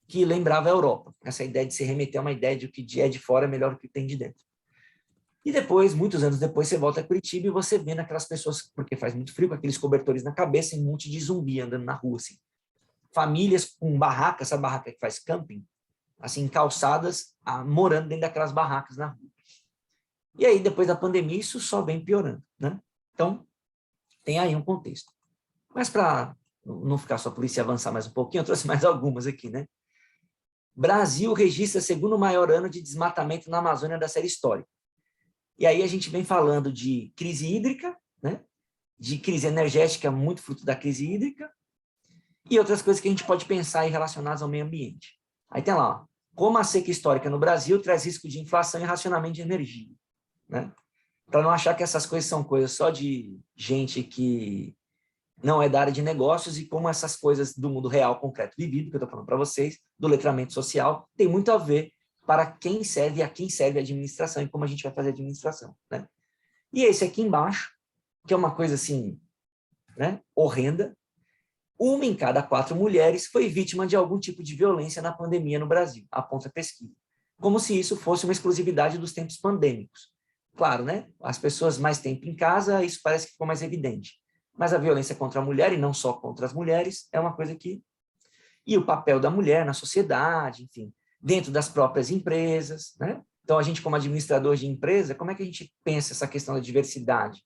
que lembrava a Europa. Essa ideia de se remeter a uma ideia de o que é de fora é melhor do que tem de dentro. E depois, muitos anos depois, você volta a Curitiba e você vê naquelas pessoas, porque faz muito frio, com aqueles cobertores na cabeça e um monte de zumbi andando na rua, assim. Famílias com barracas, essa barraca que faz camping, assim, calçadas, morando dentro daquelas barracas na rua. E aí, depois da pandemia, isso só vem piorando, né? Então, tem aí um contexto. Mas para não ficar só por isso e avançar mais um pouquinho, eu trouxe mais algumas aqui, né? Brasil registra o 2º maior ano de desmatamento na Amazônia da série histórica. E aí a gente vem falando de crise hídrica, né? De crise energética, muito fruto da crise hídrica, e outras coisas que a gente pode pensar em relacionadas ao meio ambiente. Aí tem lá, ó, como a seca histórica no Brasil traz risco de inflação e racionamento de energia, né? Para não achar que essas coisas são coisas só de gente que não é da área de negócios, e como essas coisas do mundo real, concreto, vivido, que eu estou falando para vocês, do letramento social, tem muito a ver para quem serve e a quem serve a administração e como a gente vai fazer a administração, né? E esse aqui embaixo, que é uma coisa assim, né, horrenda, 1 em cada 4 mulheres foi vítima de algum tipo de violência na pandemia no Brasil, aponta a pesquisa. Como se isso fosse uma exclusividade dos tempos pandêmicos. Claro, né? As pessoas mais tempo em casa, isso parece que ficou mais evidente. Mas a violência contra a mulher, e não só contra as mulheres, é uma coisa que... E o papel da mulher na sociedade, enfim, dentro das próprias empresas, né? Então, a gente, como administrador de empresa, como é que a gente pensa essa questão da diversidade?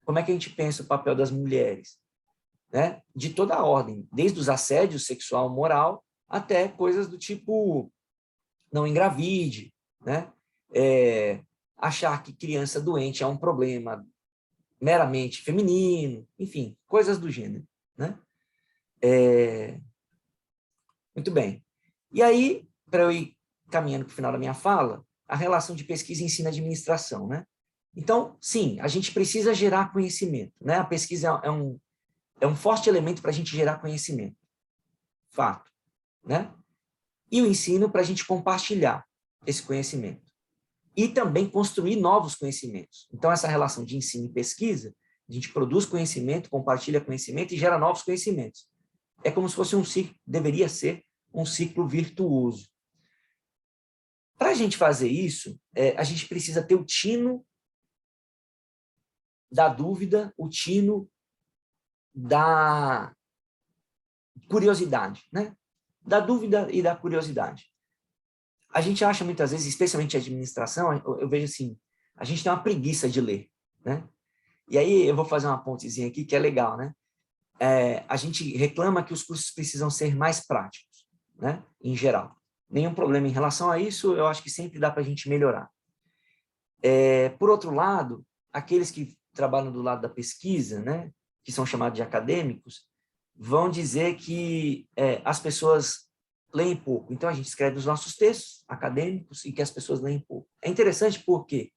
como é que a gente pensa o papel das mulheres, né? De toda a ordem, desde os assédios sexual, moral, até coisas do tipo não engravide, né? Achar que criança doente é um problema meramente feminino, enfim, coisas do gênero, né? Muito bem. E aí, para eu ir caminhando para o final da minha fala, a relação de pesquisa, ensino e administração, né? Então, sim, a gente precisa gerar conhecimento, né? A pesquisa é um forte elemento para a gente gerar conhecimento, fato, né? E o ensino para a gente compartilhar esse conhecimento e também construir novos conhecimentos. Então, essa relação de ensino e pesquisa, a gente produz conhecimento, compartilha conhecimento e gera novos conhecimentos. É como se fosse um ciclo, deveria ser um ciclo virtuoso. Para a gente fazer isso, a gente precisa ter o tino da dúvida, o tino da curiosidade, né? Da dúvida e da curiosidade. A gente acha muitas vezes, especialmente a administração, eu vejo assim, a gente tem uma preguiça de ler, né? E aí eu vou fazer uma pontezinha aqui que é legal, né? A gente reclama que os cursos precisam ser mais práticos, né? Em geral. Nenhum problema em relação a isso, eu acho que sempre dá para a gente melhorar. Por outro lado, aqueles que trabalham do lado da pesquisa, né? Que são chamados de acadêmicos, vão dizer que as pessoas leem pouco. Então, a gente escreve os nossos textos acadêmicos e que as pessoas leem pouco. É interessante porque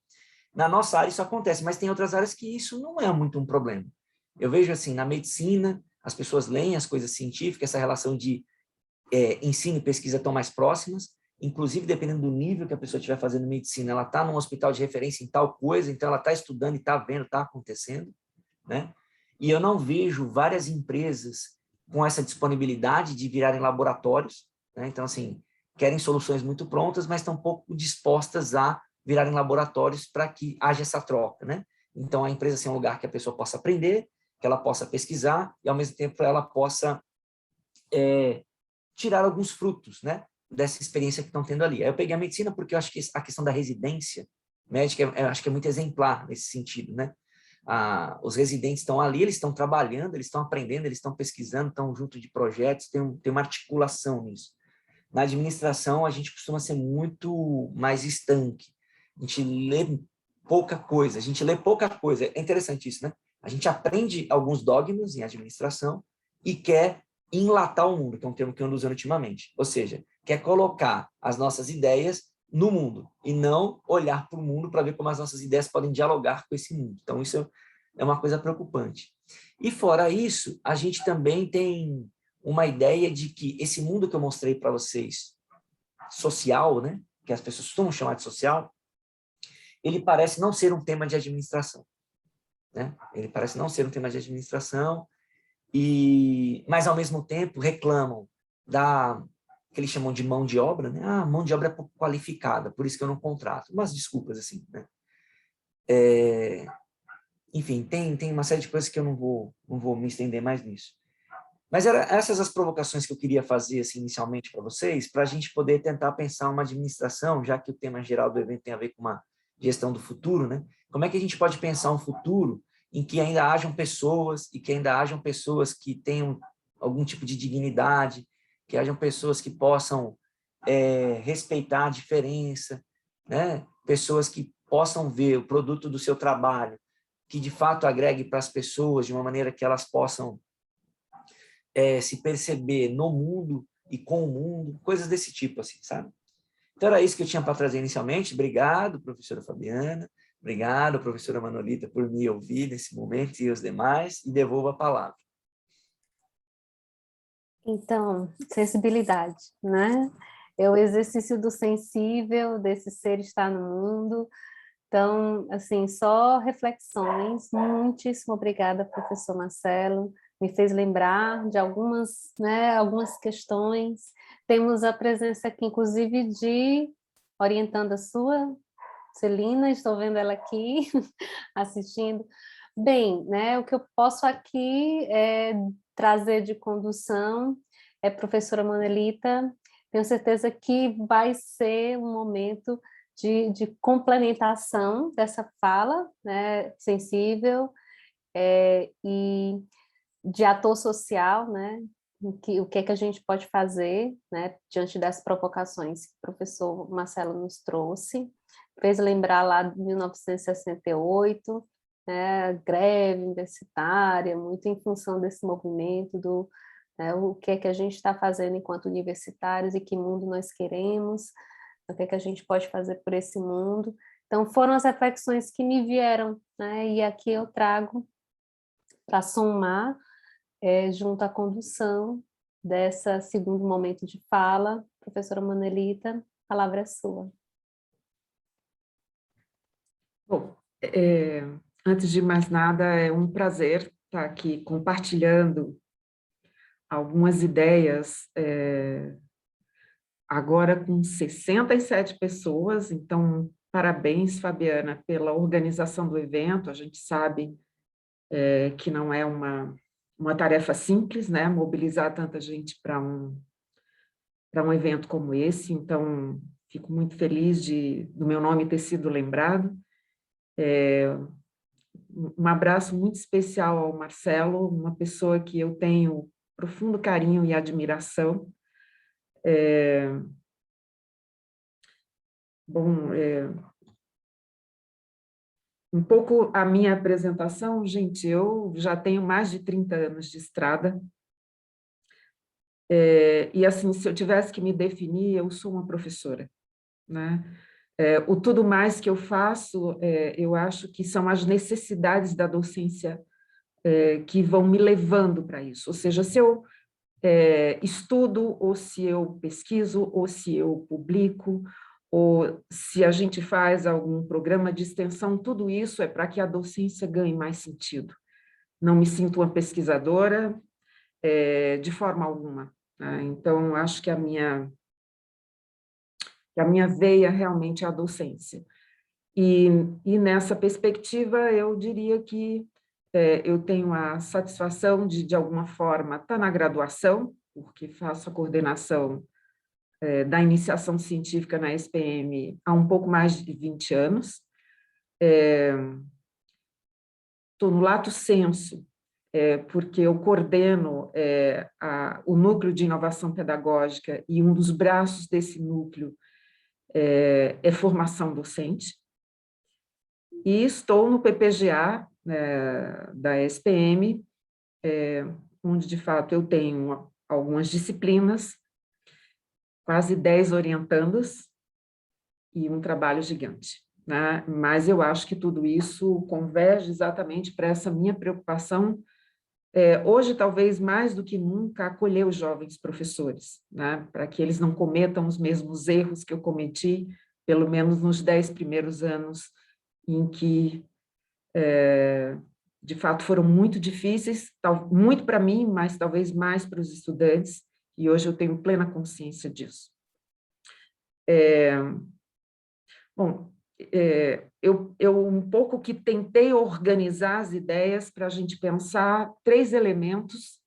na nossa área isso acontece, mas tem outras áreas que isso não é muito um problema. Eu vejo assim, na medicina, as pessoas leem as coisas científicas, essa relação de ensino e pesquisa estão mais próximas, inclusive dependendo do nível que a pessoa estiver fazendo medicina, ela está num hospital de referência em tal coisa, então ela está estudando e está vendo, está acontecendo, né? E eu não vejo várias empresas com essa disponibilidade de virarem laboratórios, né? Então, assim, querem soluções muito prontas, mas estão pouco dispostas a virarem laboratórios para que haja essa troca, né? Então, a empresa ser um lugar que a pessoa possa aprender, que ela possa pesquisar e, ao mesmo tempo, ela possa tirar alguns frutos, né, dessa experiência que estão tendo ali. Aí eu peguei a medicina porque eu acho que a questão da residência médica, eu acho que é muito exemplar nesse sentido, né? Os residentes estão ali, eles estão trabalhando, eles estão aprendendo, eles estão pesquisando, estão junto de projetos, tem uma articulação nisso. Na administração, a gente costuma ser muito mais estanque. A gente lê pouca coisa, É interessante isso, né? A gente aprende alguns dogmas em administração e quer enlatar o mundo, que é um termo que eu ando usando ultimamente. Ou seja, quer colocar as nossas ideias no mundo e não olhar para o mundo para ver como as nossas ideias podem dialogar com esse mundo. Então, isso é uma coisa preocupante. E, fora isso, a gente também tem uma ideia de que esse mundo que eu mostrei para vocês, social, né, que as pessoas costumam chamar de social, ele parece não ser um tema de administração, né? Ele parece não ser um tema de administração, mas, ao mesmo tempo, reclamam que eles chamam de mão de obra, né? A mão de obra é pouco qualificada, por isso que eu não contrato. Umas desculpas, assim, né? Enfim, tem uma série de coisas que eu não vou me estender mais nisso. Mas eram essas as provocações que eu queria fazer, assim, inicialmente para vocês, para a gente poder tentar pensar uma administração, já que o tema geral do evento tem a ver com uma gestão do futuro, né? Como é que a gente pode pensar um futuro em que ainda hajam pessoas que tenham algum tipo de dignidade, que hajam pessoas que possam respeitar a diferença, né? Pessoas que possam ver o produto do seu trabalho, que de fato agregue para as pessoas de uma maneira que elas possam se perceber no mundo e com o mundo, coisas desse tipo, assim, sabe? Então, era isso que eu tinha para trazer inicialmente. Obrigado, professora Fabiana. Obrigado, professora Manolita, por me ouvir nesse momento e os demais, e devolvo a palavra. Então, sensibilidade, né? É o exercício do sensível, desse ser estar no mundo. Então, assim, só reflexões. Muitíssimo obrigada, professor Marcelo. Me fez lembrar de algumas questões. Temos a presença aqui, inclusive, de orientando a sua, Celina, estou vendo ela aqui, assistindo. Bem, né, o que eu posso aqui trazer de condução professora Manolita, tenho certeza que vai ser um momento de complementação dessa fala, né, sensível, e de ator social, né? O que é que a gente pode fazer, né, diante das provocações que o professor Marcelo nos trouxe. Fez lembrar lá de 1968, né, greve universitária, muito em função desse movimento o que é que a gente está fazendo enquanto universitários e que mundo nós queremos, o que é que a gente pode fazer por esse mundo. Então, foram as reflexões que me vieram, né, e aqui eu trago para somar, junto à condução desse segundo momento de fala. Professora Manelita, a palavra é sua. Bom, antes de mais nada, é um prazer estar aqui compartilhando algumas ideias, agora com 67 pessoas, então, parabéns, Fabiana, pela organização do evento. A gente sabe que não é uma tarefa simples, né, mobilizar tanta gente para um evento como esse, então, fico muito feliz do meu nome ter sido lembrado. Um abraço muito especial ao Marcelo, uma pessoa que eu tenho profundo carinho e admiração. Um pouco a minha apresentação, gente, eu já tenho mais de 30 anos de estrada, e assim, se eu tivesse que me definir, eu sou uma professora, né? O tudo mais que eu faço, eu acho que são as necessidades da docência que vão me levando para isso, ou seja, se eu estudo, ou se eu pesquiso, ou se eu publico, ou se a gente faz algum programa de extensão, tudo isso é para que a docência ganhe mais sentido. Não me sinto uma pesquisadora de forma alguma, né? Então, acho que a minha veia realmente é a docência. E nessa perspectiva, eu diria que eu tenho a satisfação de alguma forma, estar na graduação, porque faço a coordenação da iniciação científica na SPM há um pouco mais de 20 anos. Estou no lato sensu, porque eu coordeno o núcleo de inovação pedagógica e um dos braços desse núcleo é formação docente. E estou no PPGA da SPM, onde, de fato, eu tenho algumas disciplinas, quase 10 orientandas e um trabalho gigante, né? Mas eu acho que tudo isso converge exatamente para essa minha preocupação, hoje, talvez mais do que nunca, acolher os jovens professores, né? Para que eles não cometam os mesmos erros que eu cometi, pelo menos nos 10 primeiros anos, em que, de fato, foram muito difíceis, muito para mim, mas talvez mais para os estudantes, e hoje eu tenho plena consciência disso. Bom, eu um pouco que tentei organizar as ideias para a gente pensar 3 elementos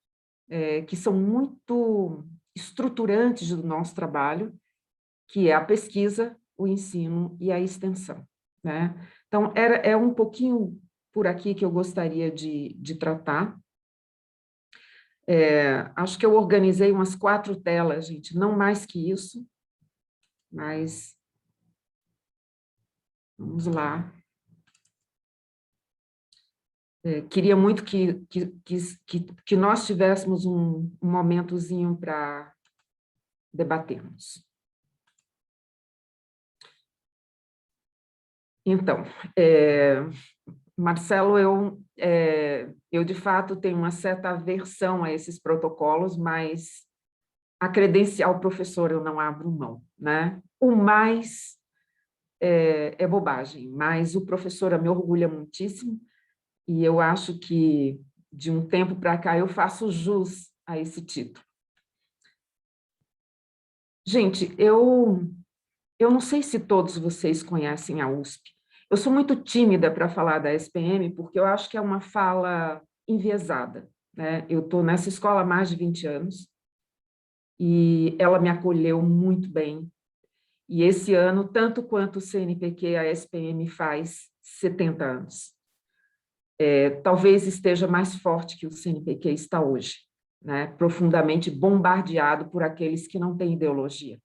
que são muito estruturantes do nosso trabalho, que é a pesquisa, o ensino e a extensão, né? Então, é um pouquinho por aqui que eu gostaria de tratar. Acho que eu organizei umas 4 telas, gente, não mais que isso, mas vamos lá. Queria muito que nós tivéssemos um momentozinho para debatermos. Então, Marcelo, eu de fato tenho uma certa aversão a esses protocolos, mas a credencial professor eu não abro mão, né? O mais é bobagem, mas o professor me orgulha muitíssimo, e eu acho que, de um tempo para cá, eu faço jus a esse título. Gente, eu não sei se todos vocês conhecem a USP. Eu sou muito tímida para falar da SPM, porque eu acho que é uma fala enviesada, né? Eu estou nessa escola há mais de 20 anos, e ela me acolheu muito bem. E esse ano, tanto quanto o CNPq, a SPM faz 70 anos. talvez esteja mais forte que o CNPq está hoje, né? Profundamente bombardeado por aqueles que não têm ideologia.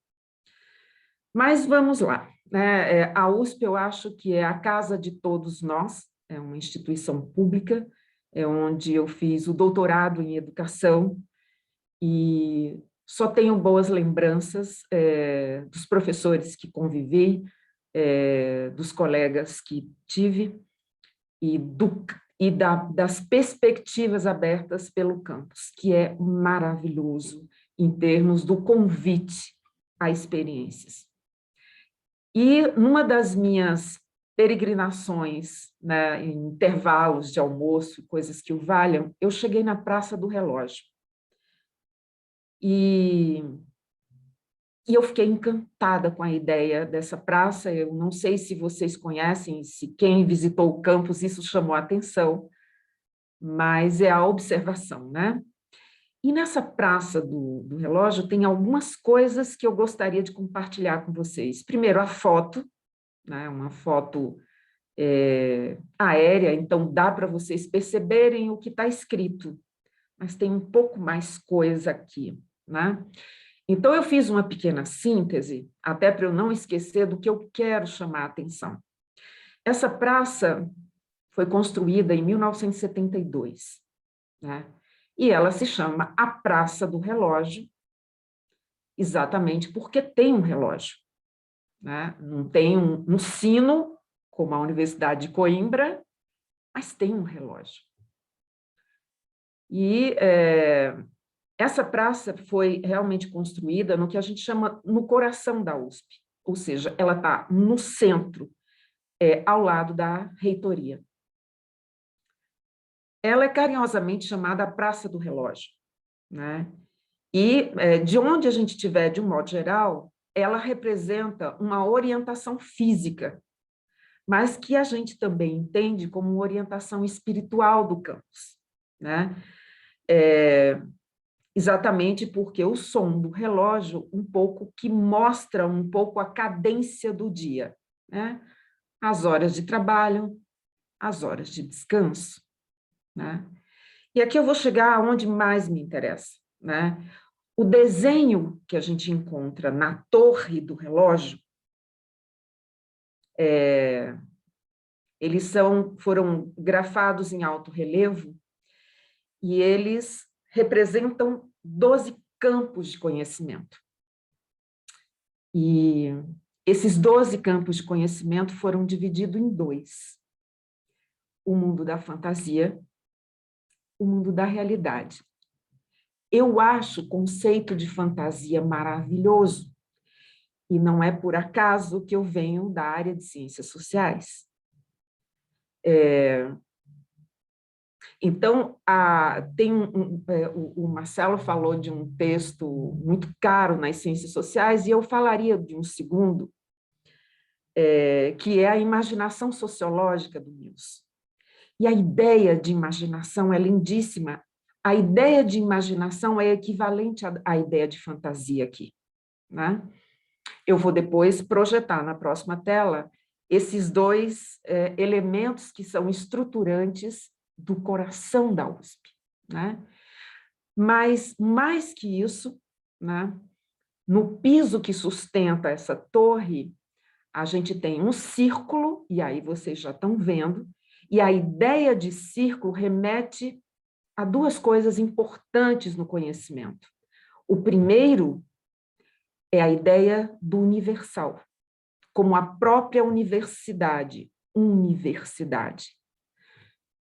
Mas vamos lá, né? A USP, eu acho que é a casa de todos nós, é uma instituição pública, é onde eu fiz o doutorado em educação e só tenho boas lembranças dos professores que convivi, dos colegas que tive e das perspectivas abertas pelo campus, que é maravilhoso em termos do convite a experiências. E numa das minhas peregrinações, né, em intervalos de almoço, coisas que o valham, eu cheguei na Praça do Relógio. E eu fiquei encantada com a ideia dessa praça. Eu não sei se vocês conhecem, se quem visitou o campus isso chamou a atenção, mas é a observação, né? E nessa Praça do Relógio tem algumas coisas que eu gostaria de compartilhar com vocês. Primeiro, a foto, né? Uma foto aérea, então dá para vocês perceberem o que está escrito, mas tem um pouco mais coisa aqui, né? Então, eu fiz uma pequena síntese, até para eu não esquecer do que eu quero chamar a atenção. Essa praça foi construída em 1972, né? E ela se chama a Praça do Relógio, exatamente porque tem um relógio, né? Não tem um sino, como a Universidade de Coimbra, mas tem um relógio. E essa praça foi realmente construída no que a gente chama no coração da USP, ou seja, ela está no centro, ao lado da reitoria. Ela é carinhosamente chamada a Praça do Relógio, né? E de onde a gente estiver, de um modo geral, ela representa uma orientação física, mas que a gente também entende como uma orientação espiritual do campus, né? Exatamente porque o som do relógio um pouco que mostra um pouco a cadência do dia, né? As horas de trabalho, as horas de descanso, né? E aqui eu vou chegar aonde mais me interessa, né? O desenho que a gente encontra na torre do relógio, eles foram grafados em alto relevo e eles representam 12 campos de conhecimento. E esses 12 campos de conhecimento foram divididos em dois: o mundo da fantasia, o mundo da realidade. Eu acho o conceito de fantasia maravilhoso, e não é por acaso que eu venho da área de ciências sociais. Então, o Marcelo falou de um texto muito caro nas ciências sociais, e eu falaria de um segundo, que é a imaginação sociológica do Mills. E a ideia de imaginação é lindíssima. A ideia de imaginação é equivalente à ideia de fantasia aqui, né? Eu vou depois projetar na próxima tela esses dois elementos que são estruturantes do coração da USP, né? Mas, mais que isso, né, no piso que sustenta essa torre, a gente tem um círculo, e aí vocês já estão vendo, e a ideia de círculo remete a duas coisas importantes no conhecimento. O primeiro é a ideia do universal, como a própria universidade, universidade.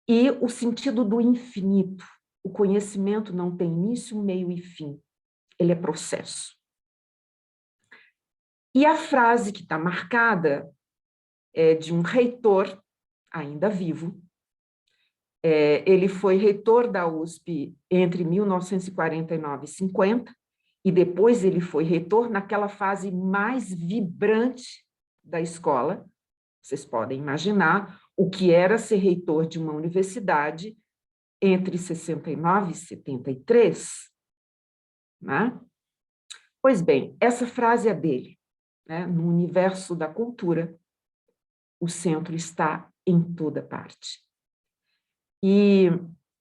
E o sentido do infinito. O conhecimento não tem início, meio e fim. Ele é processo. E a frase que está marcada é de um reitor, ainda vivo. Ele foi reitor da USP entre 1949 e 50, e depois ele foi reitor naquela fase mais vibrante da escola. Vocês podem imaginar o que era ser reitor de uma universidade entre 69 e 73, né? Pois bem, essa frase é dele, né? No universo da cultura, o centro está em toda parte. E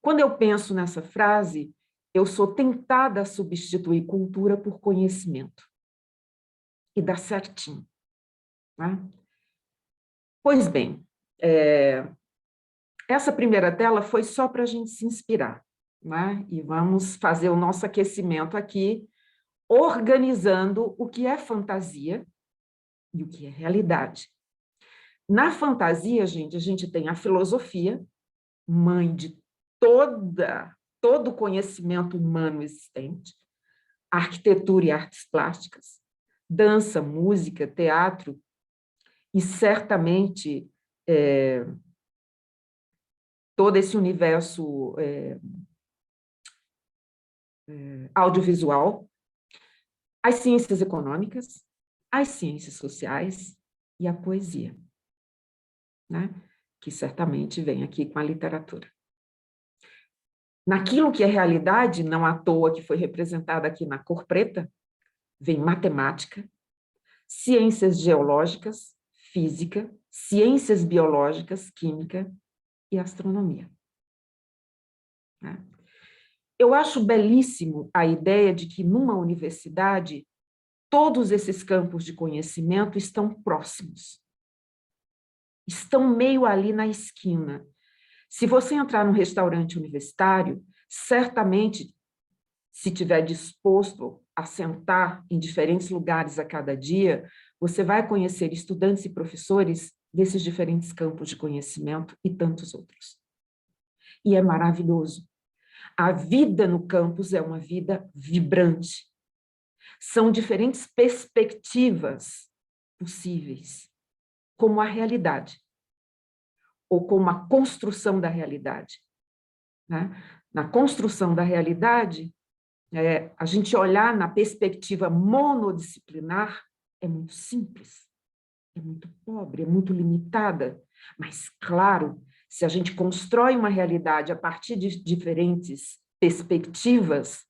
quando eu penso nessa frase, eu sou tentada a substituir cultura por conhecimento. E dá certinho. Né? Pois bem, essa primeira tela foi só para a gente se inspirar. Né? E vamos fazer o nosso aquecimento aqui, organizando o que é fantasia e o que é realidade. Na fantasia, gente, a gente tem a filosofia, mãe de todo o conhecimento humano existente, a arquitetura e artes plásticas, dança, música, teatro, e certamente todo esse universo audiovisual, as ciências econômicas, as ciências sociais e a poesia, né? Que certamente vem aqui com a literatura. Naquilo que é realidade, não à toa que foi representada aqui na cor preta, vem matemática, ciências geológicas, física, ciências biológicas, química e astronomia. Né? Eu acho belíssimo a ideia de que numa universidade todos esses campos de conhecimento estão próximos, estão meio ali na esquina. Se você entrar num restaurante universitário, certamente, se tiver disposto a sentar em diferentes lugares a cada dia, você vai conhecer estudantes e professores desses diferentes campos de conhecimento e tantos outros. E é maravilhoso. A vida no campus é uma vida vibrante. São diferentes perspectivas possíveis, como a realidade, ou como a construção da realidade. Né? Na construção da realidade, a gente olhar na perspectiva monodisciplinar é muito simples, é muito pobre, é muito limitada, mas, claro, se a gente constrói uma realidade a partir de diferentes perspectivas,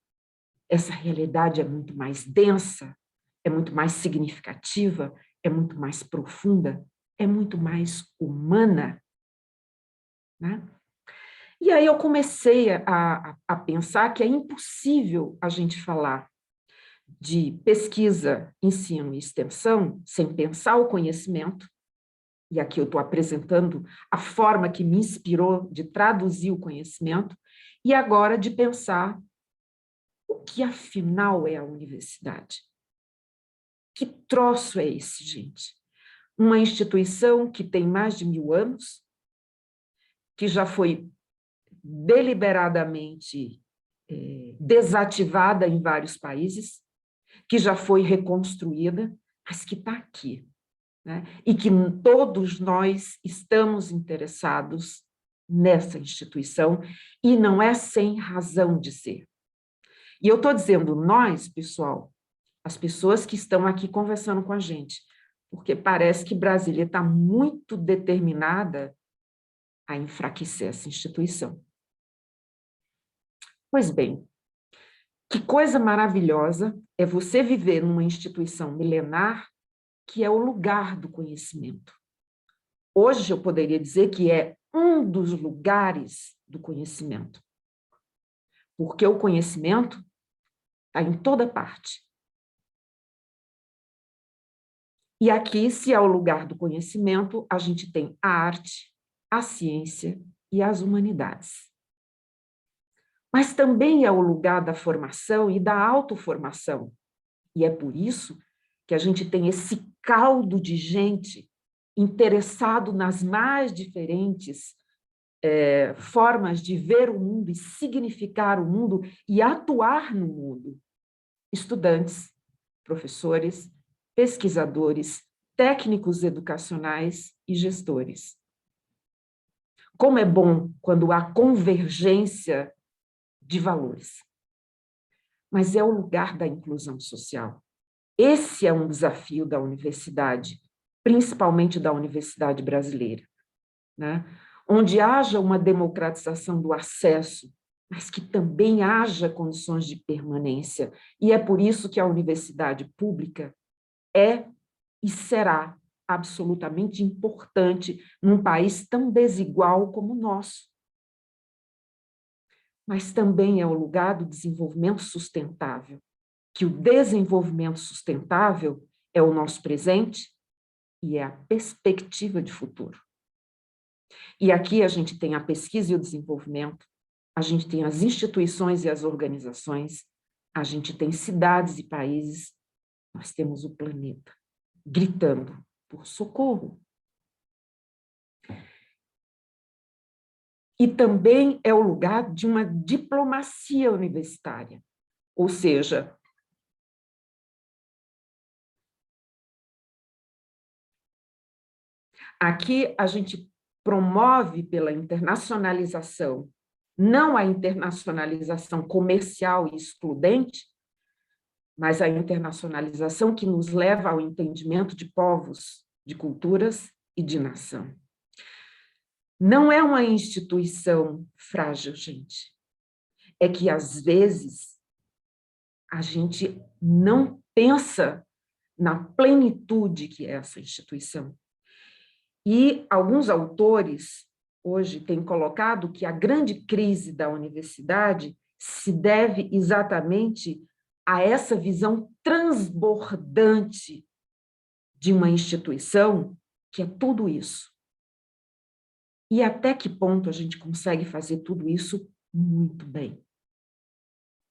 essa realidade é muito mais densa, é muito mais significativa, é muito mais profunda, é muito mais humana. Né? E aí eu comecei a pensar que é impossível a gente falar de pesquisa, ensino e extensão sem pensar o conhecimento, e aqui eu estou apresentando a forma que me inspirou de traduzir o conhecimento, e agora de pensar o que afinal é a universidade. Que troço é esse, gente? Uma instituição que tem mais de 1000 anos, que já foi deliberadamente desativada em vários países, que já foi reconstruída, mas que está aqui. Né? E que todos nós estamos interessados nessa instituição, e não é sem razão de ser. E eu estou dizendo nós, pessoal, as pessoas que estão aqui conversando com a gente, porque parece que Brasília está muito determinada a enfraquecer essa instituição. Pois bem, que coisa maravilhosa é você viver numa instituição milenar que é o lugar do conhecimento. Hoje eu poderia dizer que é um dos lugares do conhecimento, porque o conhecimento está em toda parte. E aqui, se é o lugar do conhecimento, a gente tem a arte, a ciência e as humanidades. Mas também é o lugar da formação e da autoformação. E é por isso que a gente tem esse caldo de gente interessado nas mais diferentes formas de ver o mundo e significar o mundo e atuar no mundo. Estudantes, professores, pesquisadores, técnicos educacionais e gestores. Como é bom quando há convergência de valores. Mas é o lugar da inclusão social. Esse é um desafio da universidade, principalmente da universidade brasileira, né? Onde haja uma democratização do acesso, mas que também haja condições de permanência. E é por isso que a universidade pública é e será absolutamente importante num país tão desigual como o nosso. mas também é o lugar do desenvolvimento sustentável, que o desenvolvimento sustentável é o nosso presente e é a perspectiva de futuro. E aqui a gente tem a pesquisa e o desenvolvimento, a gente tem as instituições e as organizações, a gente tem cidades e países, nós temos o planeta gritando por socorro. E também é o lugar de uma diplomacia universitária, ou seja, aqui a gente promove pela internacionalização, não a internacionalização comercial e excludente, mas a internacionalização que nos leva ao entendimento de povos, de culturas e de nação. Não é uma instituição frágil, gente. É que, às vezes, a gente não pensa na plenitude que é essa instituição. E alguns autores, hoje, têm colocado que a grande crise da universidade se deve exatamente a essa visão transbordante de uma instituição que é tudo isso. E até que ponto a gente consegue fazer tudo isso muito bem?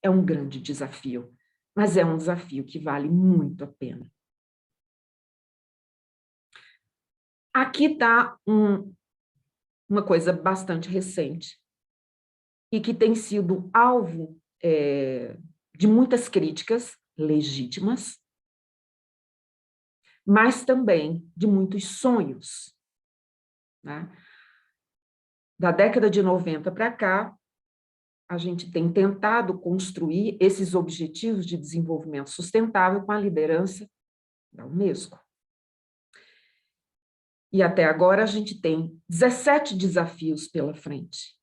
É um grande desafio, mas é um desafio que vale muito a pena. Aqui está uma coisa bastante recente e que tem sido alvo de muitas críticas legítimas, mas também de muitos sonhos, né? Da década de 90 para cá, a gente tem tentado construir esses objetivos de desenvolvimento sustentável com a liderança da Unesco. E até agora a gente tem 17 desafios pela frente.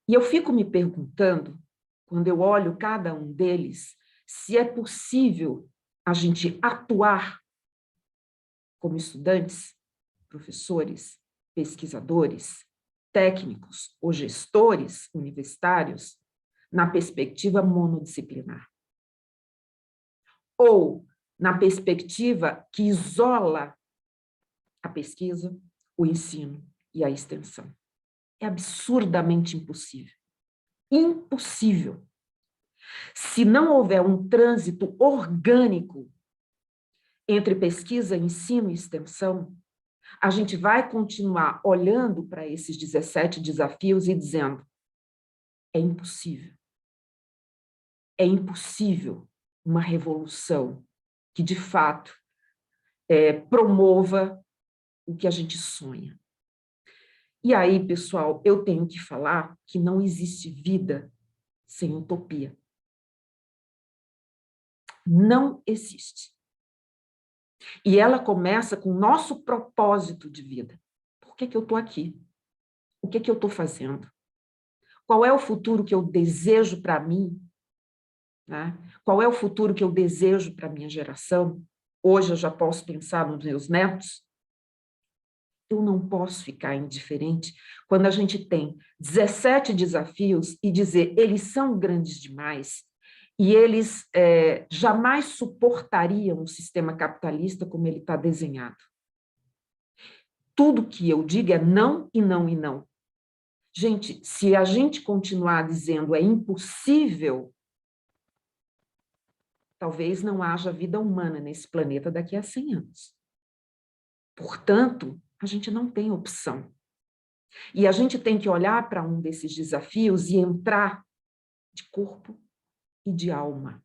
E eu fico me perguntando, quando eu olho cada um deles, se é possível a gente atuar como estudantes, professores, pesquisadores, técnicos ou gestores universitários na perspectiva monodisciplinar. Ou na perspectiva que isola a pesquisa, o ensino e a extensão. É absurdamente impossível. Impossível. Se não houver um trânsito orgânico entre pesquisa, ensino e extensão, a gente vai continuar olhando para esses 17 desafios e dizendo: é impossível. É impossível uma revolução que, de fato, promova o que a gente sonha. E aí, pessoal, eu tenho que falar que não existe vida sem utopia. Não existe. E ela começa com o nosso propósito de vida. Por que eu estou aqui? O que eu estou fazendo? Qual é o futuro que eu desejo para mim? Né? Qual é o futuro que eu desejo para a minha geração? Hoje eu já posso pensar nos meus netos. Eu não posso ficar indiferente quando a gente tem 17 desafios e dizer eles são grandes demais e eles jamais suportariam um sistema capitalista como ele está desenhado. Tudo que eu digo é não e não e não. Gente, se a gente continuar dizendo é impossível, talvez não haja vida humana nesse planeta daqui a 100 anos. Portanto, a gente não tem opção. E a gente tem que olhar para um desses desafios e entrar de corpo e de alma.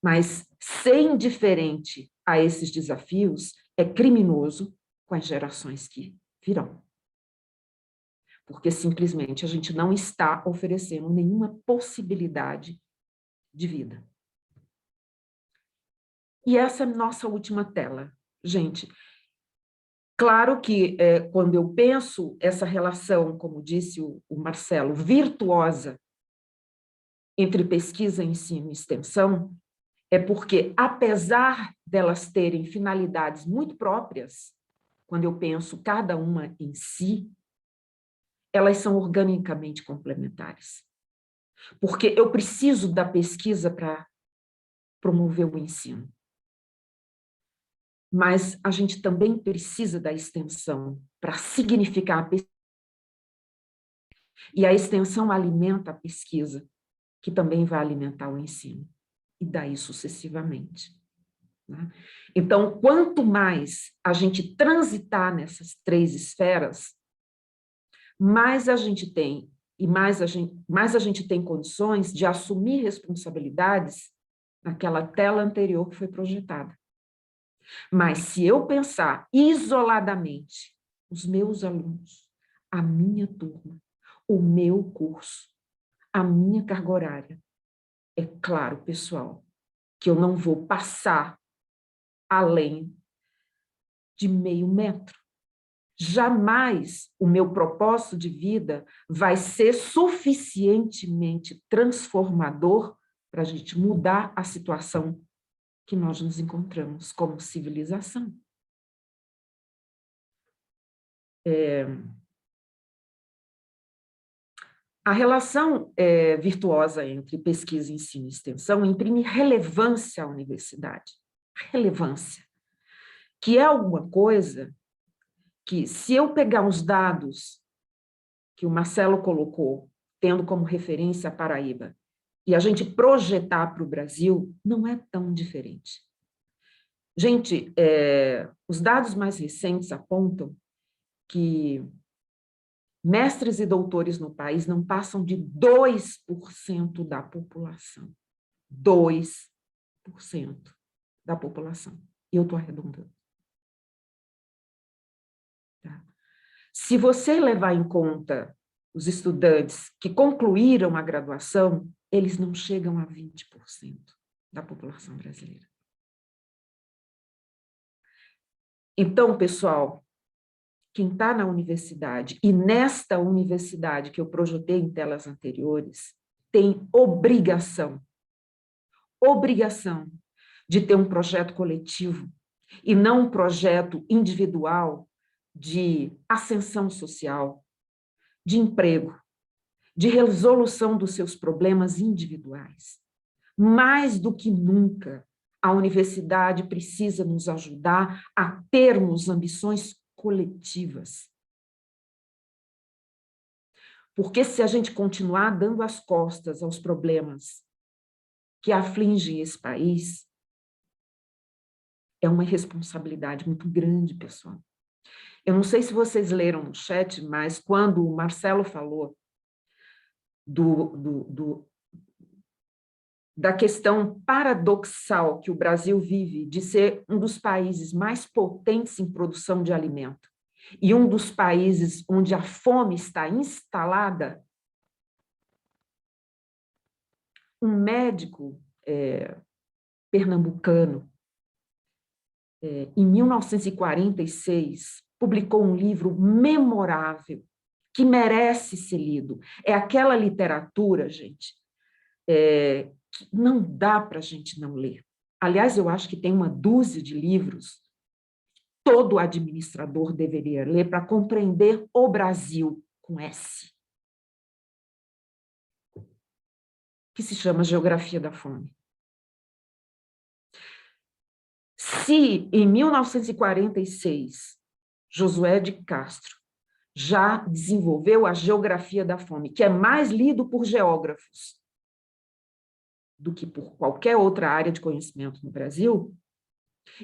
Mas ser indiferente a esses desafios é criminoso com as gerações que virão. Porque simplesmente a gente não está oferecendo nenhuma possibilidade de vida. E essa é a nossa última tela. Gente, claro que quando eu penso essa relação, como disse o Marcelo, virtuosa entre pesquisa, ensino e extensão, é porque, apesar delas terem finalidades muito próprias, quando eu penso cada uma em si, elas são organicamente complementares. Porque eu preciso da pesquisa para promover o ensino. Mas a gente também precisa da extensão para significar a pesquisa. E a extensão alimenta a pesquisa, que também vai alimentar o ensino. E daí sucessivamente. Né? Então, quanto mais a gente transitar nessas 3 esferas, mais a gente tem, e mais a gente tem condições de assumir responsabilidades naquela tela anterior que foi projetada. Mas se eu pensar isoladamente os meus alunos, a minha turma, o meu curso, a minha carga horária, é claro, pessoal, que eu não vou passar além de meio metro. Jamais o meu propósito de vida vai ser suficientemente transformador para a gente mudar a situação que nós nos encontramos como civilização. A relação virtuosa entre pesquisa, ensino e extensão imprime relevância à universidade. Relevância. Que é alguma coisa que, se eu pegar os dados que o Marcelo colocou, tendo como referência a Paraíba, e a gente projetar para o Brasil, não é tão diferente. Gente, os dados mais recentes apontam que mestres e doutores no país não passam de 2% da população. 2% da população. E eu estou arredondando. Tá? Se você levar em conta os estudantes que concluíram a graduação, eles não chegam a 20% da população brasileira. Então, pessoal, quem está na universidade, e nesta universidade que eu projetei em telas anteriores, tem obrigação de ter um projeto coletivo e não um projeto individual de ascensão social, de emprego, de resolução dos seus problemas individuais. Mais do que nunca, a universidade precisa nos ajudar a termos ambições coletivas. Porque se a gente continuar dando as costas aos problemas que afligem esse país, é uma responsabilidade muito grande, pessoal. Eu não sei se vocês leram no chat, mas quando o Marcelo falou da questão paradoxal que o Brasil vive de ser um dos países mais potentes em produção de alimento e um dos países onde a fome está instalada, um médico pernambucano, em 1946, publicou um livro memorável que merece ser lido. É aquela literatura, gente, que não dá para a gente não ler. Aliás, eu acho que tem uma dúzia de livros que todo administrador deveria ler para compreender o Brasil, com S, que se chama Geografia da Fome. Se, em 1946, Josué de Castro já desenvolveu a Geografia da Fome, que é mais lido por geógrafos do que por qualquer outra área de conhecimento no Brasil,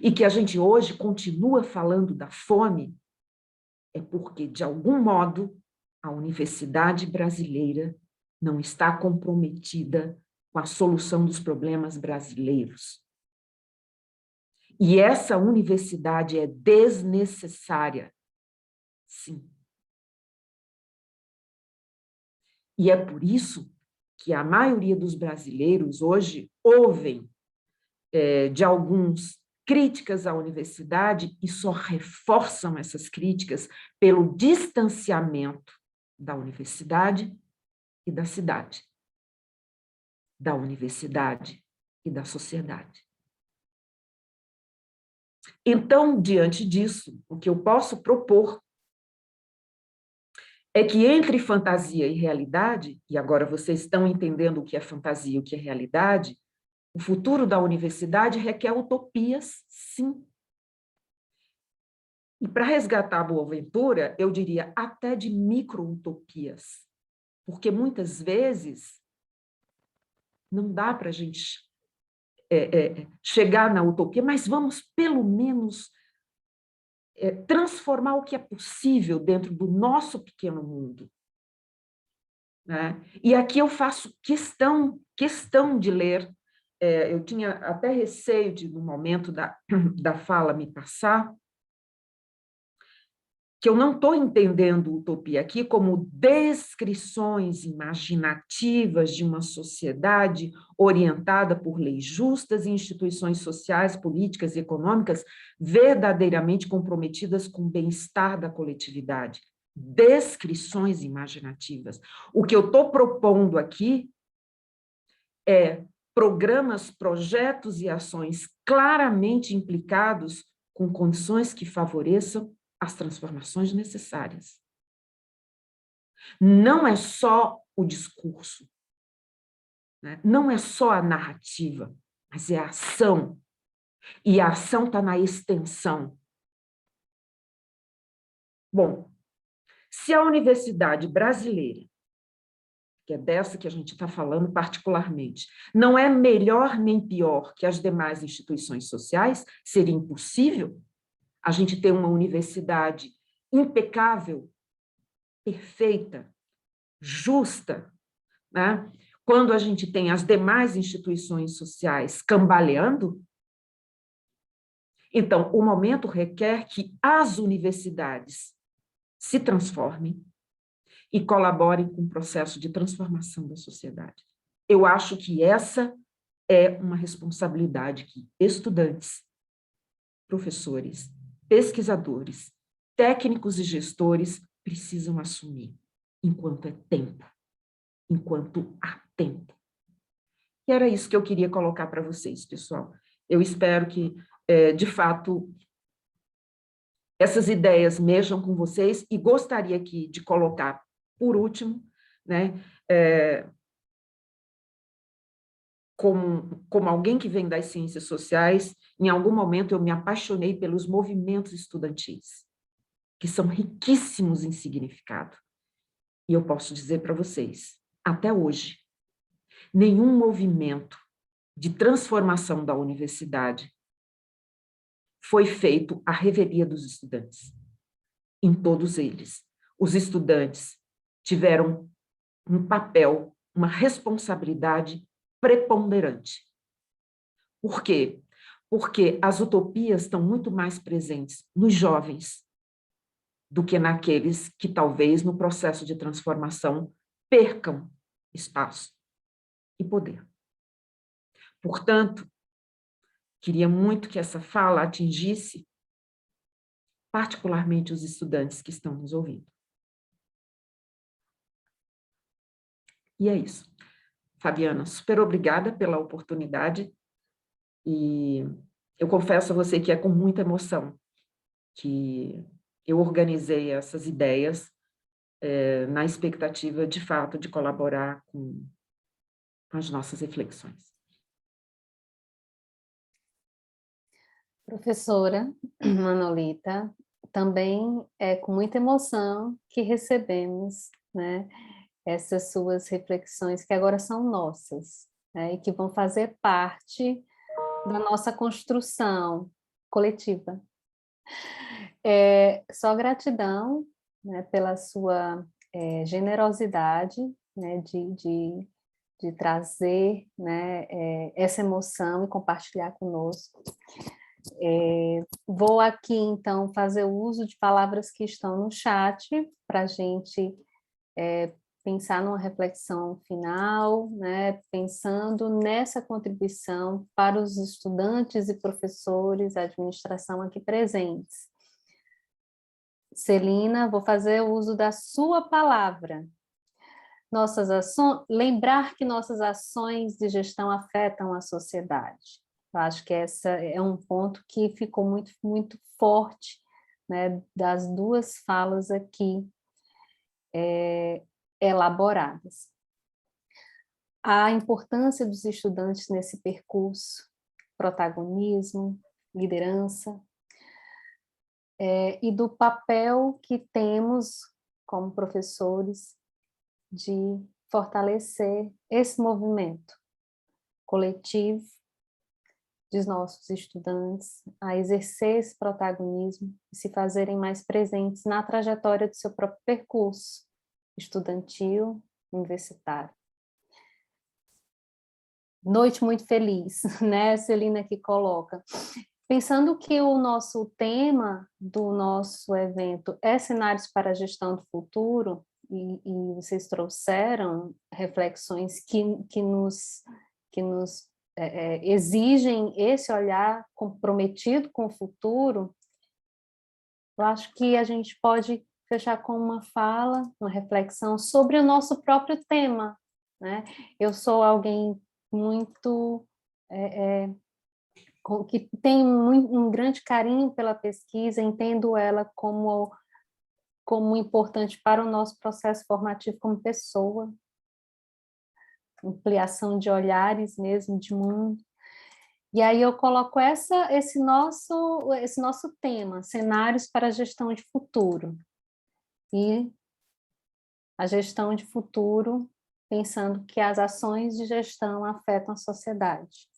e que a gente hoje continua falando da fome, é porque, de algum modo, a universidade brasileira não está comprometida com a solução dos problemas brasileiros. E essa universidade é desnecessária, sim. E é por isso que a maioria dos brasileiros hoje ouvem de alguns críticas à universidade e só reforçam essas críticas pelo distanciamento da universidade e da cidade, da universidade e da sociedade. Então, diante disso, o que eu posso propor é que entre fantasia e realidade, e agora vocês estão entendendo o que é fantasia e o que é realidade, o futuro da universidade requer utopias, sim. E para resgatar a Boaventura, eu diria até de micro-utopias, porque muitas vezes não dá para a gente chegar na utopia, mas vamos, pelo menos, transformar o que é possível dentro do nosso pequeno mundo. Né? E aqui eu faço questão de ler, eu tinha até receio de, no momento da fala me passar, que eu não estou entendendo utopia aqui como descrições imaginativas de uma sociedade orientada por leis justas e instituições sociais, políticas e econômicas verdadeiramente comprometidas com o bem-estar da coletividade. Descrições imaginativas. O que eu estou propondo aqui é programas, projetos e ações claramente implicados com condições que favoreçam as transformações necessárias. Não é só o discurso, né? Não é só a narrativa, mas é a ação. E a ação está na extensão. Bom, se a universidade brasileira, que é dessa que a gente está falando particularmente, não é melhor nem pior que as demais instituições sociais, seria impossível a gente ter uma universidade impecável, perfeita, justa, né? Quando a gente tem as demais instituições sociais cambaleando, então o momento requer que as universidades se transformem e colaborem com o processo de transformação da sociedade. Eu acho que essa é uma responsabilidade que estudantes, professores, pesquisadores, técnicos e gestores precisam assumir, enquanto é tempo, enquanto há tempo. E era isso que eu queria colocar para vocês, pessoal. Eu espero que, de fato, essas ideias mexam com vocês e gostaria aqui de colocar, por último, né, como alguém que vem das ciências sociais, em algum momento eu me apaixonei pelos movimentos estudantis, que são riquíssimos em significado. E eu posso dizer para vocês, até hoje, nenhum movimento de transformação da universidade foi feito à revelia dos estudantes. Em todos eles, os estudantes tiveram um papel, uma responsabilidade preponderante. Por quê? Porque as utopias estão muito mais presentes nos jovens do que naqueles que talvez no processo de transformação percam espaço e poder. Portanto, queria muito que essa fala atingisse particularmente os estudantes que estão nos ouvindo. E é isso. Fabiana, super obrigada pela oportunidade e eu confesso a você que é com muita emoção que eu organizei essas ideias na expectativa, de fato, de colaborar com as nossas reflexões. Professora Manolita, também é com muita emoção que recebemos, né, essas suas reflexões que agora são nossas, né, e que vão fazer parte da nossa construção coletiva. Só gratidão, né, pela sua generosidade, né, de trazer, né, essa emoção e compartilhar conosco. Vou aqui, então, fazer uso de palavras que estão no chat para a gente pensar numa reflexão final, né, pensando nessa contribuição para os estudantes e professores, a administração aqui presentes. Celina, vou fazer uso da sua palavra. Nossas ações, lembrar que nossas ações de gestão afetam a sociedade. Eu acho que esse é um ponto que ficou muito forte, né, das duas falas aqui. elaboradas. A importância dos estudantes nesse percurso, protagonismo, liderança, e do papel que temos como professores de fortalecer esse movimento coletivo dos nossos estudantes a exercer esse protagonismo e se fazerem mais presentes na trajetória do seu próprio percurso estudantil, universitário. Noite muito feliz, né, Celina, que coloca. Pensando que o nosso tema do nosso evento é cenários para a gestão do futuro, e vocês trouxeram reflexões que nos exigem esse olhar comprometido com o futuro, eu acho que a gente pode fechar com uma fala, uma reflexão sobre o nosso próprio tema, né? Eu sou alguém muito... que tem um grande carinho pela pesquisa, entendo ela como importante para o nosso processo formativo como pessoa, ampliação de olhares mesmo, de mundo. E aí eu coloco esse nosso tema, cenários para a gestão de futuro. E a gestão de futuro, pensando que as ações de gestão afetam a sociedade.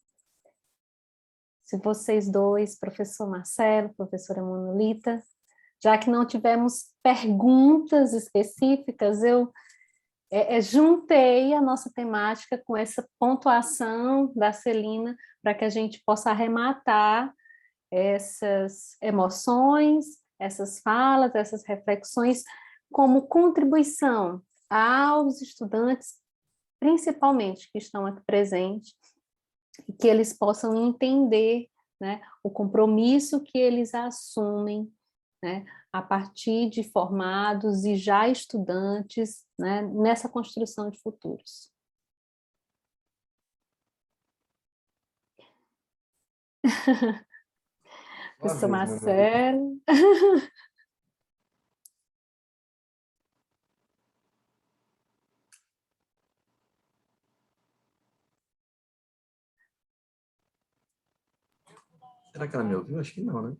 Se vocês dois, professor Marcelo, professora Manolita, já que não tivemos perguntas específicas, eu juntei a nossa temática com essa pontuação da Celina para que a gente possa arrematar essas emoções, essas falas, essas reflexões como contribuição aos estudantes, principalmente que estão aqui presentes, e que eles possam entender, né, o compromisso que eles assumem, né, a partir de formados e já estudantes, né, nessa construção de futuros. Professor Marcelo. Será que ela me ouviu? Acho que não, né?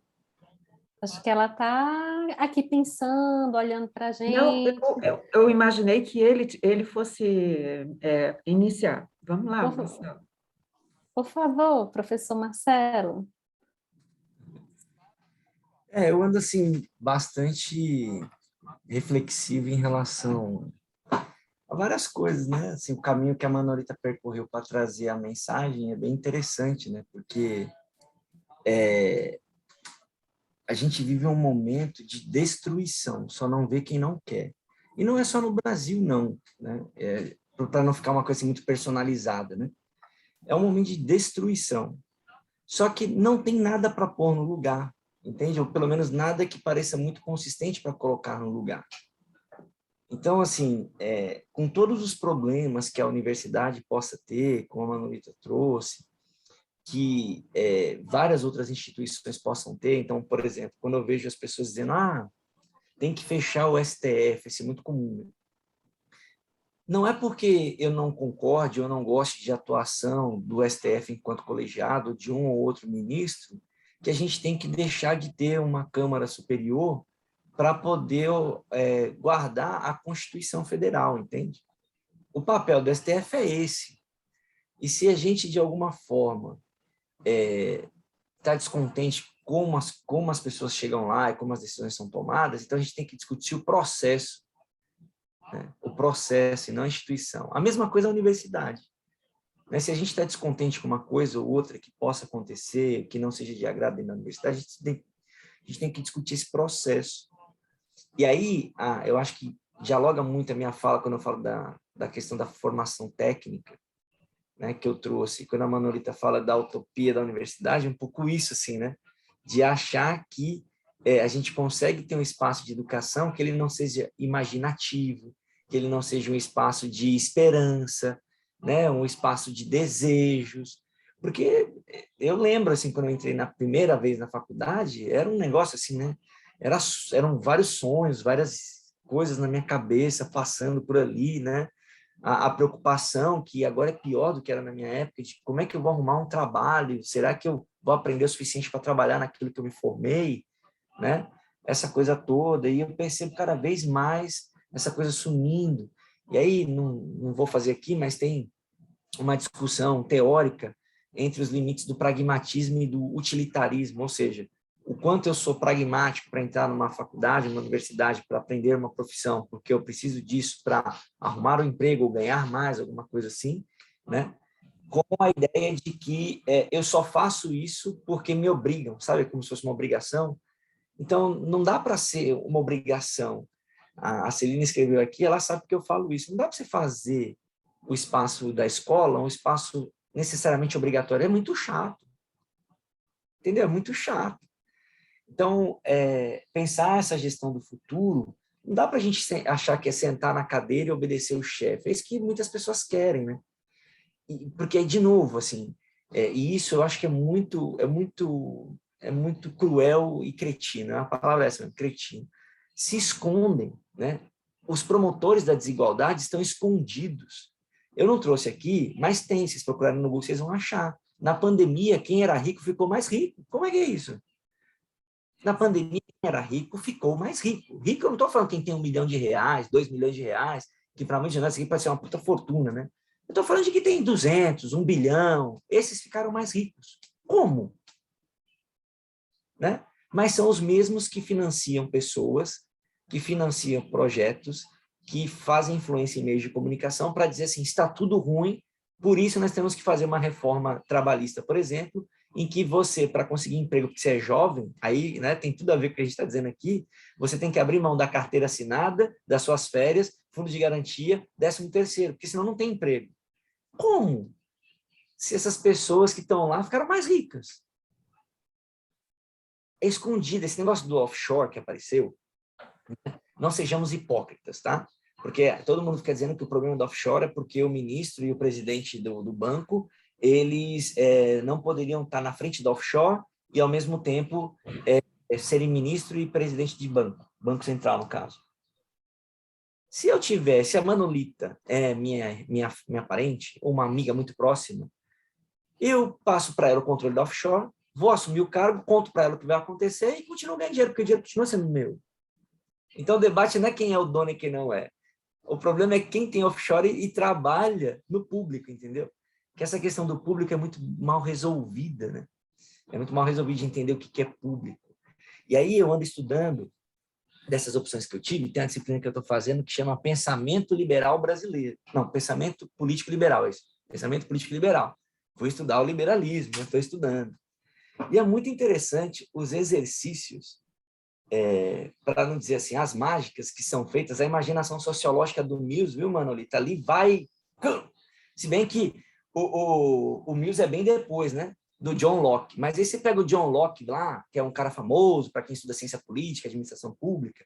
Acho que ela está aqui pensando, olhando para a gente. Não, eu imaginei que ele fosse iniciar. Vamos lá, Marcelo. Por favor, professor Marcelo. Eu ando, assim, bastante reflexivo em relação a várias coisas, né? Assim, o caminho que a Manolita percorreu para trazer a mensagem é bem interessante, né? Porque a gente vive um momento de destruição, só não vê quem não quer. E não é só no Brasil, não, né? Para não ficar uma coisa assim, muito personalizada, né? É um momento de destruição. Só que não tem nada para pôr no lugar, entende? Ou pelo menos nada que pareça muito consistente para colocar no lugar. Então, assim, com todos os problemas que a universidade possa ter, como a Manolita trouxe, que várias outras instituições possam ter. Então, por exemplo, quando eu vejo as pessoas dizendo tem que fechar o STF, isso é muito comum. Não é porque eu não concorde ou não goste de atuação do STF enquanto colegiado, de um ou outro ministro, que a gente tem que deixar de ter uma Câmara Superior para poder guardar a Constituição Federal, entende? O papel do STF é esse. E se a gente, de alguma forma, está descontente como as pessoas chegam lá e como as decisões são tomadas, então a gente tem que discutir o processo, né? O processo e não a instituição. A mesma coisa a universidade, né? Se a gente está descontente com uma coisa ou outra que possa acontecer, que não seja de agrado dentro da universidade, a gente tem que discutir esse processo. E aí, eu acho que dialoga muito a minha fala quando eu falo da questão da formação técnica, né, que eu trouxe, quando a Manolita fala da utopia da universidade, um pouco isso, assim, né, de achar que a gente consegue ter um espaço de educação que ele não seja imaginativo, que ele não seja um espaço de esperança, né, um espaço de desejos, porque eu lembro, assim, quando eu entrei na primeira vez na faculdade, era um negócio assim, né, eram vários sonhos, várias coisas na minha cabeça, passando por ali, né? A preocupação, que agora é pior do que era na minha época, de como é que eu vou arrumar um trabalho? Será que eu vou aprender o suficiente para trabalhar naquilo que eu me formei? Né? Essa coisa toda, e eu percebo cada vez mais essa coisa sumindo. E aí, não vou fazer aqui, mas tem uma discussão teórica entre os limites do pragmatismo e do utilitarismo, ou seja, o quanto eu sou pragmático para entrar numa faculdade, numa universidade, para aprender uma profissão, porque eu preciso disso para arrumar um emprego ou ganhar mais, alguma coisa assim, né? Com a ideia de que eu só faço isso porque me obrigam, sabe? Como se fosse uma obrigação. Então, não dá para ser uma obrigação. A Celina escreveu aqui, ela sabe que eu falo isso. Não dá para você fazer o espaço da escola um espaço necessariamente obrigatório. É muito chato. Entendeu? É muito chato. Então, pensar essa gestão do futuro, não dá para a gente achar que é sentar na cadeira e obedecer o chefe. É isso que muitas pessoas querem, né? Porque, de novo, assim, e isso eu acho que é muito cruel e cretino. A palavra é essa mesmo, cretino. Se escondem, né? Os promotores da desigualdade estão escondidos. Eu não trouxe aqui, mas tem, se vocês procurarem no Google, vocês vão achar. Na pandemia, quem era rico ficou mais rico. Como é que é isso? Na pandemia, quem era rico ficou mais rico. Rico, eu não estou falando quem tem 1 milhão de reais, 2 milhões de reais, que para muitos de nós aqui pode ser uma puta fortuna, né? Eu estou falando de quem tem 200, 1 bilhão. Esses ficaram mais ricos. Como? Né? Mas são os mesmos que financiam pessoas, que financiam projetos, que fazem influência em meios de comunicação para dizer assim, está tudo ruim, por isso nós temos que fazer uma reforma trabalhista, por exemplo, em que você, para conseguir emprego porque você é jovem, aí, né, tem tudo a ver com o que a gente está dizendo aqui, você tem que abrir mão da carteira assinada, das suas férias, fundo de garantia, 13º, porque senão não tem emprego. Como? Se essas pessoas que estão lá ficaram mais ricas. É escondido, esse negócio do offshore que apareceu, não sejamos hipócritas, tá? Porque todo mundo fica dizendo que o problema do offshore é porque o ministro e o presidente do banco, eles não poderiam estar na frente do offshore e, ao mesmo tempo, serem ministro e presidente de banco central, no caso. Se a Manolita é minha parente, ou uma amiga muito próxima, eu passo para ela o controle do offshore, vou assumir o cargo, conto para ela o que vai acontecer e continuo ganhando dinheiro, porque o dinheiro continua sendo meu. Então, o debate não é quem é o dono e quem não é. O problema é quem tem offshore e trabalha no público, entendeu? Que essa questão do público é muito mal resolvida, né? É muito mal resolvido de entender o que é público. E aí eu ando estudando dessas opções que eu tive, tem uma disciplina que eu estou fazendo que chama Pensamento Liberal Brasileiro. Não, Pensamento Político Liberal, é isso. Pensamento Político Liberal. Vou estudar o liberalismo, eu estou estudando. E é muito interessante os exercícios, para não dizer assim, as mágicas que são feitas, a imaginação sociológica do Mills, viu, Manolita? Ali vai... Se bem que o Mills é bem depois, né? Do John Locke. Mas aí você pega o John Locke lá, que é um cara famoso para quem estuda ciência política, administração pública,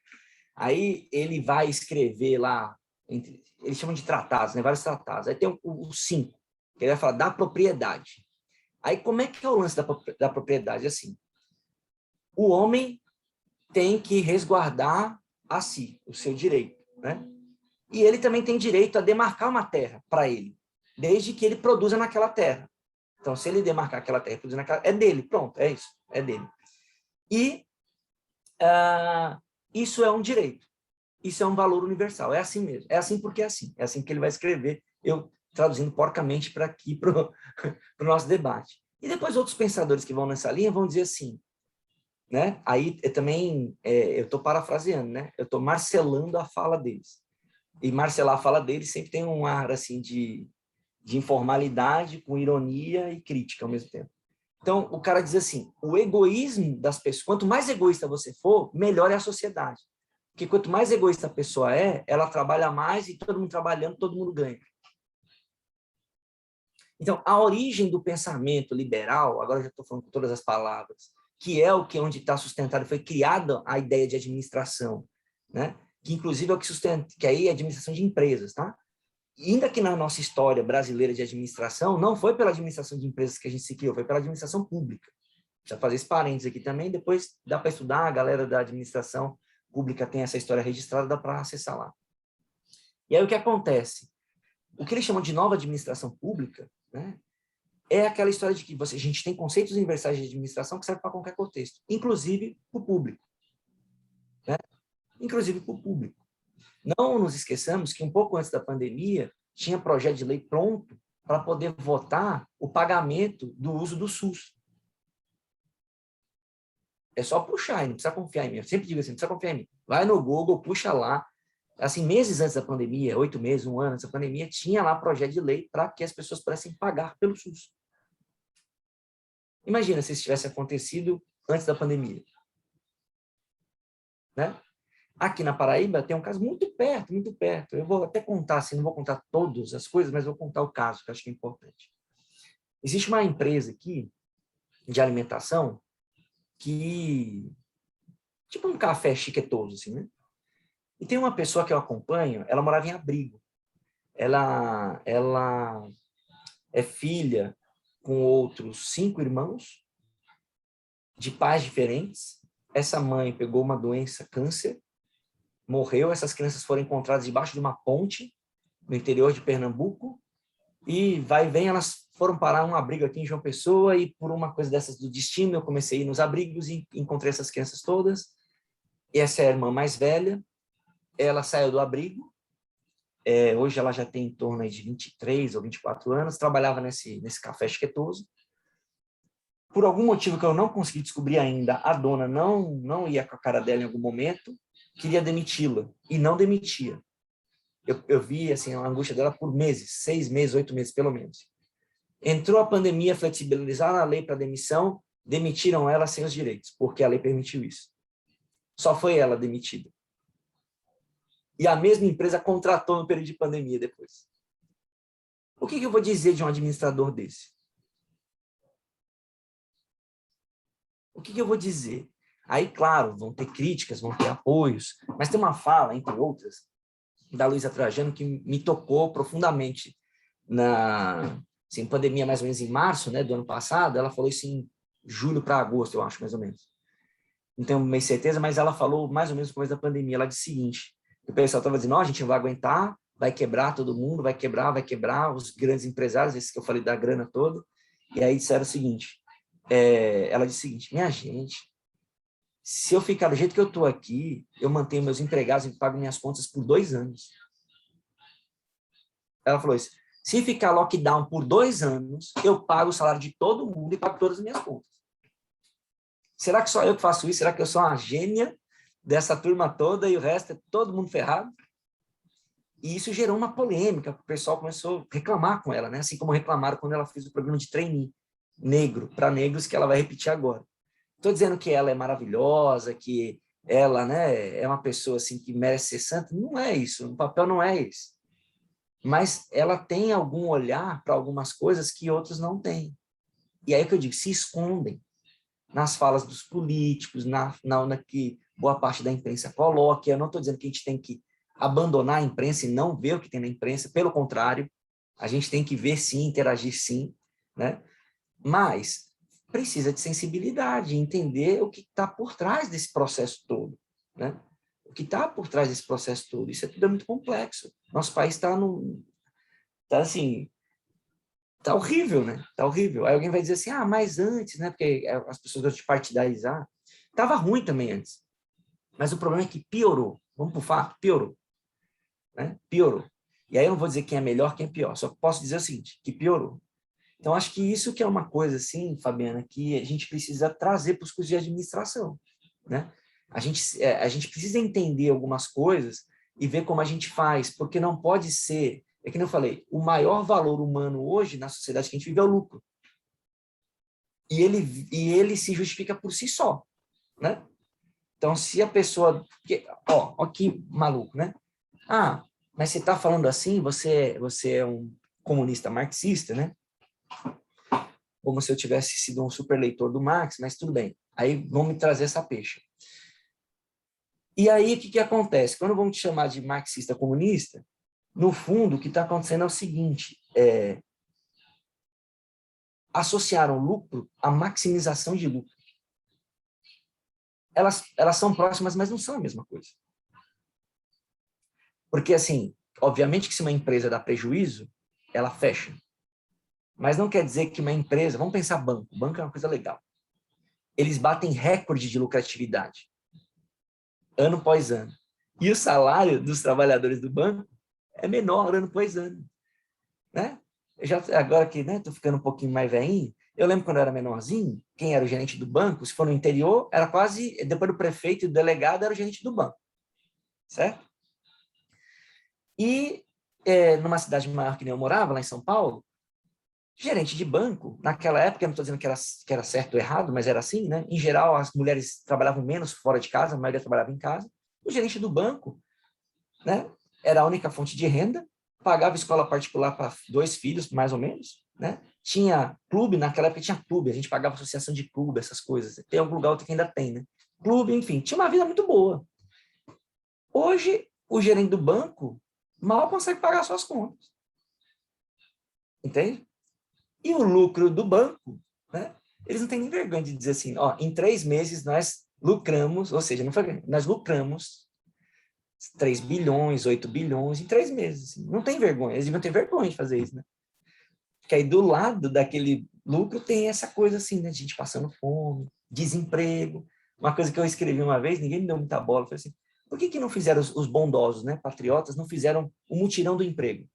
aí ele vai escrever lá, eles chamam de tratados, né? Vários tratados. Aí tem o 5, que ele vai falar da propriedade. Aí como é que é o lance da propriedade? Assim, o homem tem que resguardar a si, o seu direito, né? E ele também tem direito a demarcar uma terra para ele, desde que ele produza naquela terra. Então, se ele demarcar aquela terra e produzir naquela... é dele, pronto, é isso, é dele. E isso é um direito, isso é um valor universal, é assim mesmo, é assim porque é assim que ele vai escrever, eu traduzindo porcamente para aqui, para o nosso debate. E depois outros pensadores que vão nessa linha vão dizer assim, né? Aí eu também, eu estou parafraseando, né? Eu estou marcelando a fala deles. E marcelar a fala deles sempre tem um ar assim de informalidade, com ironia e crítica ao mesmo tempo. Então, o cara diz assim, o egoísmo das pessoas, quanto mais egoísta você for, melhor é a sociedade. Porque quanto mais egoísta a pessoa ela trabalha mais e todo mundo trabalhando, todo mundo ganha. Então, a origem do pensamento liberal, agora eu já estou falando com todas as palavras, que é onde está sustentado, foi criada a ideia de administração, né? Que inclusive é o que sustenta, que aí é a administração de empresas, tá? Ainda que na nossa história brasileira de administração, não foi pela administração de empresas que a gente se criou, foi pela administração pública. Deixa eu fazer esse parênteses aqui também, depois dá para estudar a galera da administração pública tem essa história registrada, dá para acessar lá. E aí o que acontece? O que eles chamam de nova administração pública, né, é aquela história de que a gente tem conceitos universais de administração que servem para qualquer contexto, inclusive para o público. Né? Inclusive para o público. Não nos esqueçamos que um pouco antes da pandemia, tinha projeto de lei pronto para poder votar o pagamento do uso do SUS. É só puxar, não precisa confiar em mim. Eu sempre digo assim, não precisa confiar em mim. Vai no Google, puxa lá. Assim, meses antes da pandemia, 8 meses, 1 ano antes da pandemia, tinha lá projeto de lei para que as pessoas pudessem pagar pelo SUS. Imagina se isso tivesse acontecido antes da pandemia. Né? Aqui na Paraíba tem um caso muito perto, muito perto. Eu vou até contar, assim, não vou contar todas as coisas, mas vou contar o caso, que eu acho que é importante. Existe uma empresa aqui de alimentação que... tipo um café chiquetoso, assim, né? E tem uma pessoa que eu acompanho, ela morava em abrigo. Ela é filha com outros 5 irmãos, de pais diferentes. Essa mãe pegou uma doença, câncer, morreu. Essas crianças foram encontradas debaixo de uma ponte, no interior de Pernambuco, e vai e vem, elas foram parar um abrigo aqui em João Pessoa, e por uma coisa dessas do destino, eu comecei a ir nos abrigos e encontrei essas crianças todas. E essa é a irmã mais velha, ela saiu do abrigo, hoje ela já tem em torno de 23 ou 24 anos, trabalhava nesse café chiquetoso. Por algum motivo que eu não consegui descobrir ainda, a dona não ia com a cara dela em algum momento, queria demiti-la, e não demitia. Eu vi assim, a angústia dela por meses, 6 meses, 8 meses pelo menos. Entrou a pandemia, flexibilizaram a lei para demissão, demitiram ela sem os direitos, porque a lei permitiu isso. Só foi ela demitida. E a mesma empresa contratou no período de pandemia depois. O que eu vou dizer de um administrador desse? O que eu vou dizer? Aí, claro, vão ter críticas, vão ter apoios, mas tem uma fala, entre outras, da Luísa Trajano, que me tocou profundamente na pandemia, mais ou menos em março, né, do ano passado. Ela falou isso em julho para agosto, eu acho, mais ou menos. Não tenho meio certeza, mas ela falou mais ou menos no começo da pandemia. Ela disse o seguinte: o pessoal estava dizendo, a gente não vai aguentar, vai quebrar todo mundo, vai quebrar os grandes empresários, esses que eu falei da grana toda. E aí disseram o seguinte, ela disse o seguinte: minha gente, se eu ficar do jeito que eu estou aqui, eu mantenho meus empregados e pago minhas contas por 2 anos. Ela falou isso: se ficar lockdown por 2 anos, eu pago o salário de todo mundo e pago todas as minhas contas. Será que só eu que faço isso? Será que eu sou uma gênia dessa turma toda e o resto é todo mundo ferrado? E isso gerou uma polêmica, o pessoal começou a reclamar com ela, né? Assim como reclamaram quando ela fez o programa de trainee negro, para negros, que ela vai repetir agora. Estou dizendo que ela é maravilhosa, que ela, né, é uma pessoa assim, que merece ser santa. Não é isso, o papel não é esse. Mas ela tem algum olhar para algumas coisas que outros não têm. E aí que eu digo, se escondem nas falas dos políticos, na que boa parte da imprensa coloca. Eu não estou dizendo que a gente tem que abandonar a imprensa e não ver o que tem na imprensa, pelo contrário, a gente tem que ver sim, interagir sim, né? Mas precisa de sensibilidade, entender o que está por trás desse processo todo, né? O que está por trás desse processo todo, isso tudo é muito complexo. Nosso país está assim, tá horrível, né? Tá horrível. Aí alguém vai dizer assim, mas antes, né? Porque as pessoas gostam de partidarizar. Tava ruim também antes. Mas o problema é que piorou. Vamos pro fato, piorou. Né? Piorou. E aí eu não vou dizer quem é melhor, quem é pior. Só posso dizer o seguinte, que piorou. Então, acho que isso que é uma coisa, assim, Fabiana, que a gente precisa trazer para os cursos de administração, né? A gente precisa entender algumas coisas e ver como a gente faz, porque não pode ser... É que nem eu falei, o maior valor humano hoje na sociedade que a gente vive é o lucro. E ele se justifica por si só, né? Então, se a pessoa... Ó que maluco, né? Mas você está falando assim, você é um comunista marxista, né? Como se eu tivesse sido um super leitor do Marx, mas tudo bem. Aí vão me trazer essa peixe. E aí, o que acontece? Quando vão te chamar de marxista comunista, no fundo, o que está acontecendo é o seguinte, associaram lucro à maximização de lucro. elas são próximas, mas não são a mesma coisa. Porque, assim, obviamente que se uma empresa dá prejuízo, ela fecha. Mas não quer dizer que uma empresa... Vamos pensar banco. Banco é uma coisa legal. Eles batem recorde de lucratividade, ano após ano. E o salário dos trabalhadores do banco é menor ano após ano. Né? Agora que estou ficando um pouquinho mais velhinho, eu lembro quando eu era menorzinho, quem era o gerente do banco, se for no interior, era quase, depois do prefeito e do delegado, era o gerente do banco. Certo? E numa cidade maior que nem eu morava, lá em São Paulo, gerente de banco, naquela época, eu não estou dizendo que era certo ou errado, mas era assim, né? Em geral, as mulheres trabalhavam menos fora de casa, a maioria trabalhava em casa. O gerente do banco, né, era a única fonte de renda, pagava escola particular para 2 filhos, mais ou menos, né? Tinha clube, naquela época tinha clube, a gente pagava associação de clube, essas coisas. Tem algum lugar outro que ainda tem, né? Clube, enfim, tinha uma vida muito boa. Hoje, o gerente do banco mal consegue pagar suas contas. Entende? E o lucro do banco, né? Eles não têm nem vergonha de dizer assim, ó, em 3 meses nós lucramos, ou seja, nós lucramos 3 bilhões, 8 bilhões em 3 meses. Assim. Não tem vergonha, eles deviam ter vergonha de fazer isso, né? Porque aí do lado daquele lucro tem essa coisa assim, né? De gente passando fome, desemprego. Uma coisa que eu escrevi uma vez, ninguém me deu muita bola, foi assim, por que não fizeram os bondosos, né? Patriotas, não fizeram o mutirão do emprego?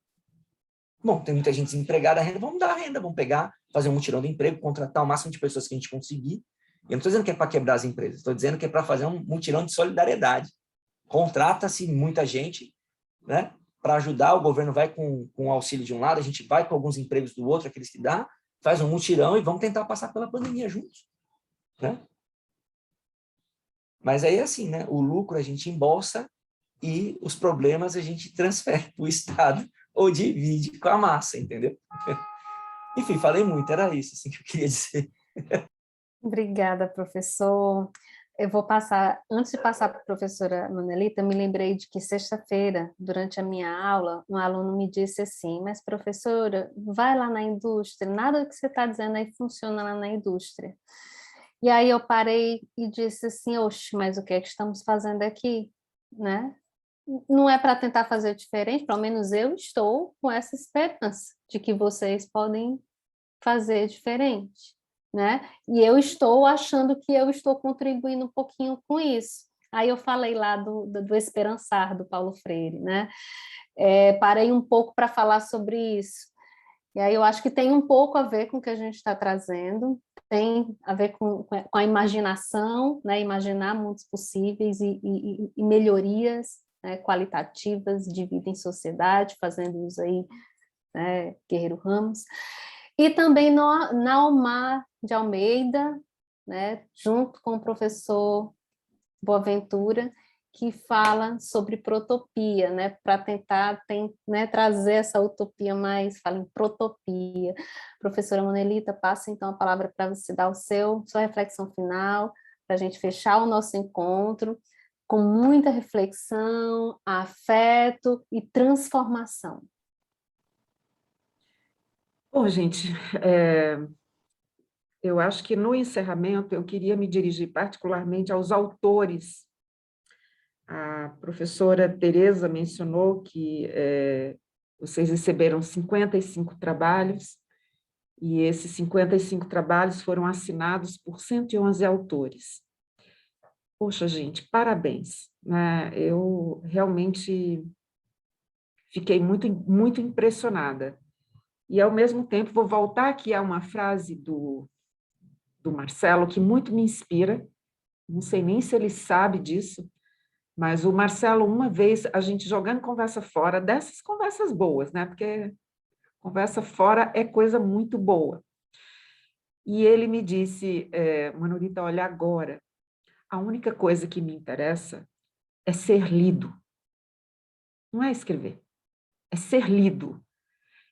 Bom, tem muita gente desempregada, a renda, vamos dar a renda, vamos pegar, fazer um mutirão de emprego, contratar o máximo de pessoas que a gente conseguir. Eu não estou dizendo que é para quebrar as empresas, estou dizendo que é para fazer um mutirão de solidariedade. Contrata-se muita gente, né, para ajudar, o governo vai com o auxílio de um lado, a gente vai com alguns empregos do outro, aqueles que dá, faz um mutirão e vamos tentar passar pela pandemia juntos. Né? Mas aí é assim, né, o lucro a gente embolsa e os problemas a gente transfere para o Estado ou divide com a massa, entendeu? Enfim, falei muito, era isso assim, que eu queria dizer. Obrigada, professor. Eu vou passar, antes de passar para a professora Manelita, me lembrei de que sexta-feira, durante a minha aula, um aluno me disse assim, mas professora, vai lá na indústria, nada do que você está dizendo aí funciona lá na indústria. E aí eu parei e disse assim, oxe, mas o que é que estamos fazendo aqui? Né? Não é para tentar fazer diferente, pelo menos eu estou com essa esperança de que vocês podem fazer diferente, né? E eu estou achando que eu estou contribuindo um pouquinho com isso. Aí eu falei lá do esperançar, do Paulo Freire, né? Parei um pouco para falar sobre isso. E aí eu acho que tem um pouco a ver com o que a gente está trazendo, tem a ver com a imaginação, né? Imaginar mundos possíveis e melhorias, né, qualitativas de vida em sociedade, fazendo uso aí, né, Guerreiro Ramos, e também na Almar de Almeida, né, junto com o professor Boaventura, que fala sobre protopia, né, para tentar trazer essa utopia mais, fala em protopia. Professora Manelita, passa então a palavra para você dar sua reflexão final, para a gente fechar o nosso encontro, com muita reflexão, afeto e transformação. Bom, gente, eu acho que no encerramento eu queria me dirigir particularmente aos autores. A professora Tereza mencionou que vocês receberam 55 trabalhos, e esses 55 trabalhos foram assinados por 111 autores. Poxa, gente, parabéns, né? Eu realmente fiquei muito, muito impressionada. E, ao mesmo tempo, vou voltar aqui a uma frase do Marcelo, que muito me inspira, não sei nem se ele sabe disso, mas o Marcelo, uma vez, a gente jogando conversa fora, dessas conversas boas, né? Porque conversa fora é coisa muito boa. E ele me disse, Manolita, olha, agora, a única coisa que me interessa é ser lido. Não é escrever, é ser lido.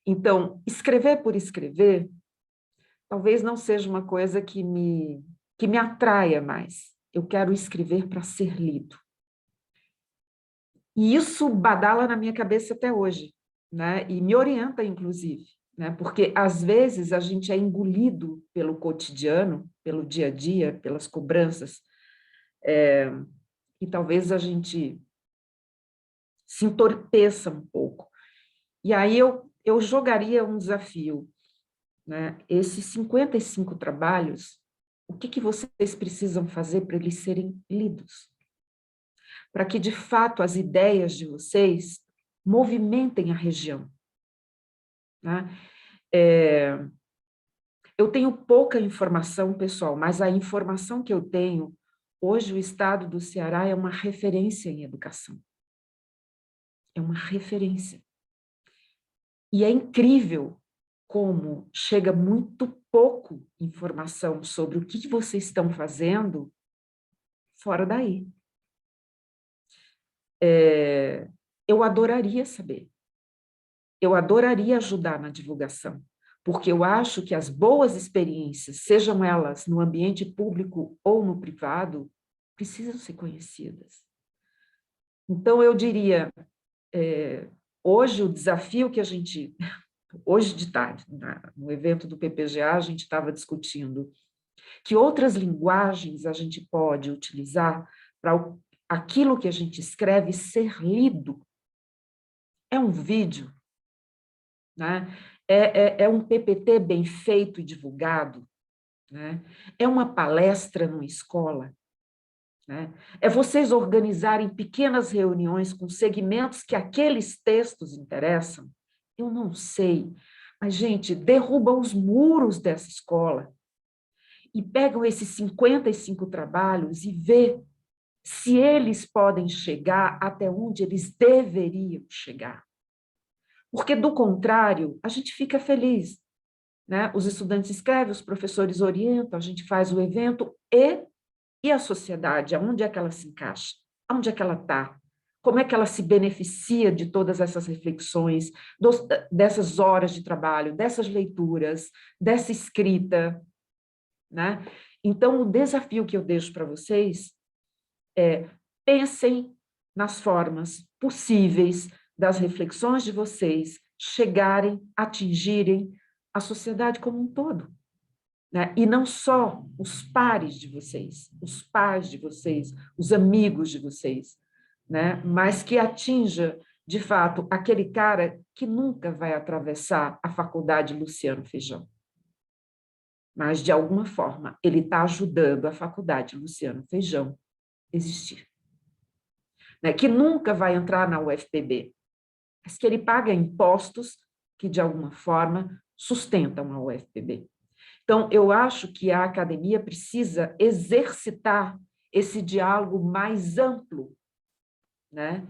Então, escrever por escrever, talvez não seja uma coisa que me atraia mais. Eu quero escrever para ser lido. E isso badala na minha cabeça até hoje, né? E me orienta, inclusive, né? Porque, às vezes, a gente é engolido pelo cotidiano, pelo dia a dia, pelas cobranças, e talvez a gente se entorpeça um pouco. E aí eu jogaria um desafio, né? Esses 55 trabalhos, o que vocês precisam fazer para eles serem lidos? Para que, de fato, as ideias de vocês movimentem a região, né? Eu tenho pouca informação, pessoal, mas a informação que eu tenho, hoje o estado do Ceará é uma referência em educação. É uma referência. E é incrível como chega muito pouco informação sobre o que vocês estão fazendo fora daí. Eu adoraria saber. Eu adoraria ajudar na divulgação, porque eu acho que as boas experiências, sejam elas no ambiente público ou no privado, precisam ser conhecidas. Então, eu diria, hoje o desafio que a gente... Hoje de tarde, no evento do PPGA, a gente estava discutindo que outras linguagens a gente pode utilizar para aquilo que a gente escreve ser lido. É um vídeo, né? É um PPT bem feito e divulgado, né? É uma palestra numa escola, né? É vocês organizarem pequenas reuniões com segmentos que aqueles textos interessam. Eu não sei, mas, gente, derrubam os muros dessa escola e pegam esses 55 trabalhos e vê se eles podem chegar até onde eles deveriam chegar. Porque, do contrário, a gente fica feliz, né? Os estudantes escrevem, os professores orientam, a gente faz o evento e a sociedade, aonde é que ela se encaixa? Aonde é que ela está? Como é que ela se beneficia de todas essas reflexões, dessas horas de trabalho, dessas leituras, dessa escrita, né? Então, o desafio que eu deixo para vocês é: pensem nas formas possíveis das reflexões de vocês chegarem, atingirem a sociedade como um todo, né? E não só os pares de vocês, os pais de vocês, os amigos de vocês, né? Mas que atinja, de fato, aquele cara que nunca vai atravessar a faculdade Luciano Feijão. Mas, de alguma forma, ele está ajudando a faculdade Luciano Feijão a existir. Né? Que nunca vai entrar na UFPB, mas que ele paga impostos que, de alguma forma, sustentam a UFPB. Então, eu acho que a academia precisa exercitar esse diálogo mais amplo, né?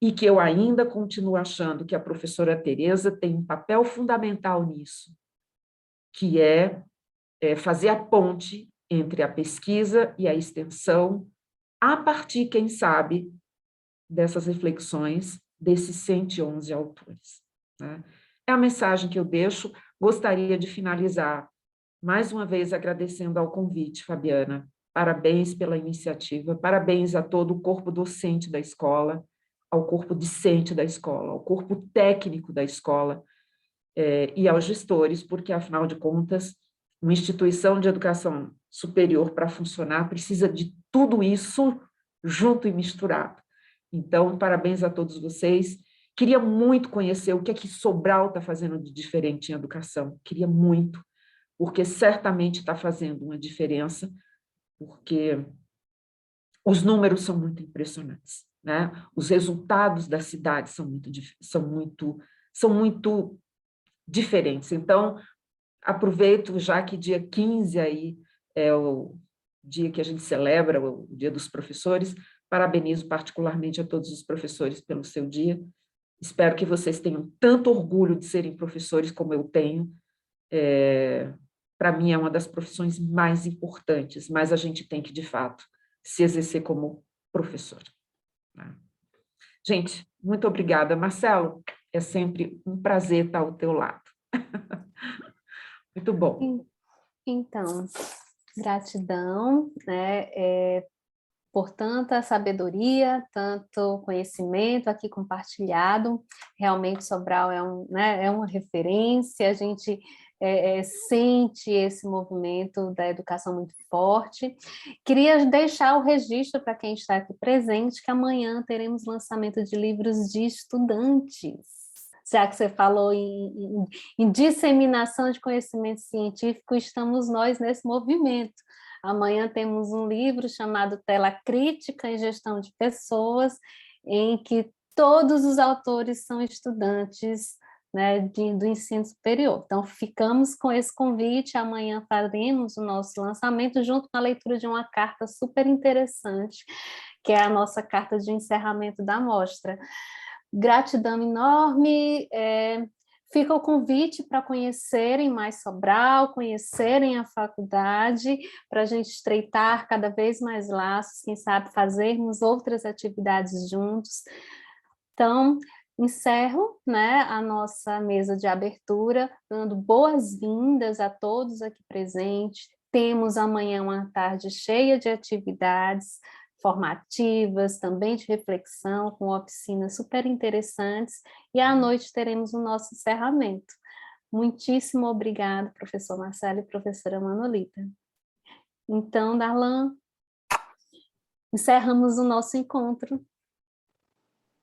E que eu ainda continuo achando que a professora Tereza tem um papel fundamental nisso, que é fazer a ponte entre a pesquisa e a extensão, a partir, quem sabe, dessas reflexões desses 111 autores, né? É a mensagem que eu deixo. Gostaria de finalizar, mais uma vez, agradecendo ao convite, Fabiana. Parabéns pela iniciativa, parabéns a todo o corpo docente da escola, ao corpo discente da escola, ao corpo técnico da escola, e aos gestores, porque, afinal de contas, uma instituição de educação superior, para funcionar, precisa de tudo isso junto e misturado. Então, parabéns a todos vocês. Queria muito conhecer o que é que Sobral está fazendo de diferente em educação. Queria muito, porque certamente está fazendo uma diferença, porque os números são muito impressionantes, né? Os resultados da cidade são muito diferentes. Então, aproveito, já que dia 15 aí é o dia que a gente celebra, o Dia dos Professores, parabenizo particularmente a todos os professores pelo seu dia. Espero que vocês tenham tanto orgulho de serem professores como eu tenho. Para mim, é uma das profissões mais importantes, mas a gente tem que, de fato, se exercer como professor, né? Gente, muito obrigada. Marcelo, é sempre um prazer estar ao teu lado. Muito bom. Então, gratidão, né, por tanta sabedoria, tanto conhecimento aqui compartilhado. Realmente Sobral é uma referência, a gente sente esse movimento da educação muito forte. Queria deixar o registro para quem está aqui presente, que amanhã teremos lançamento de livros de estudantes. Já que você falou em disseminação de conhecimento científico, estamos nós nesse movimento. Amanhã temos um livro chamado Tela Crítica e Gestão de Pessoas, em que todos os autores são estudantes, né, do ensino superior. Então, ficamos com esse convite. Amanhã faremos o nosso lançamento junto com a leitura de uma carta super interessante, que é a nossa carta de encerramento da mostra. Gratidão enorme. Fica o convite para conhecerem mais Sobral, conhecerem a faculdade, para a gente estreitar cada vez mais laços, quem sabe fazermos outras atividades juntos. Então, encerro, né, a nossa mesa de abertura, dando boas-vindas a todos aqui presentes. Temos amanhã uma tarde cheia de atividades formativas, também de reflexão, com oficinas super interessantes, e à noite teremos o nosso encerramento. Muitíssimo obrigada, professor Marcelo e professora Manolita. Então, Darlan, encerramos o nosso encontro.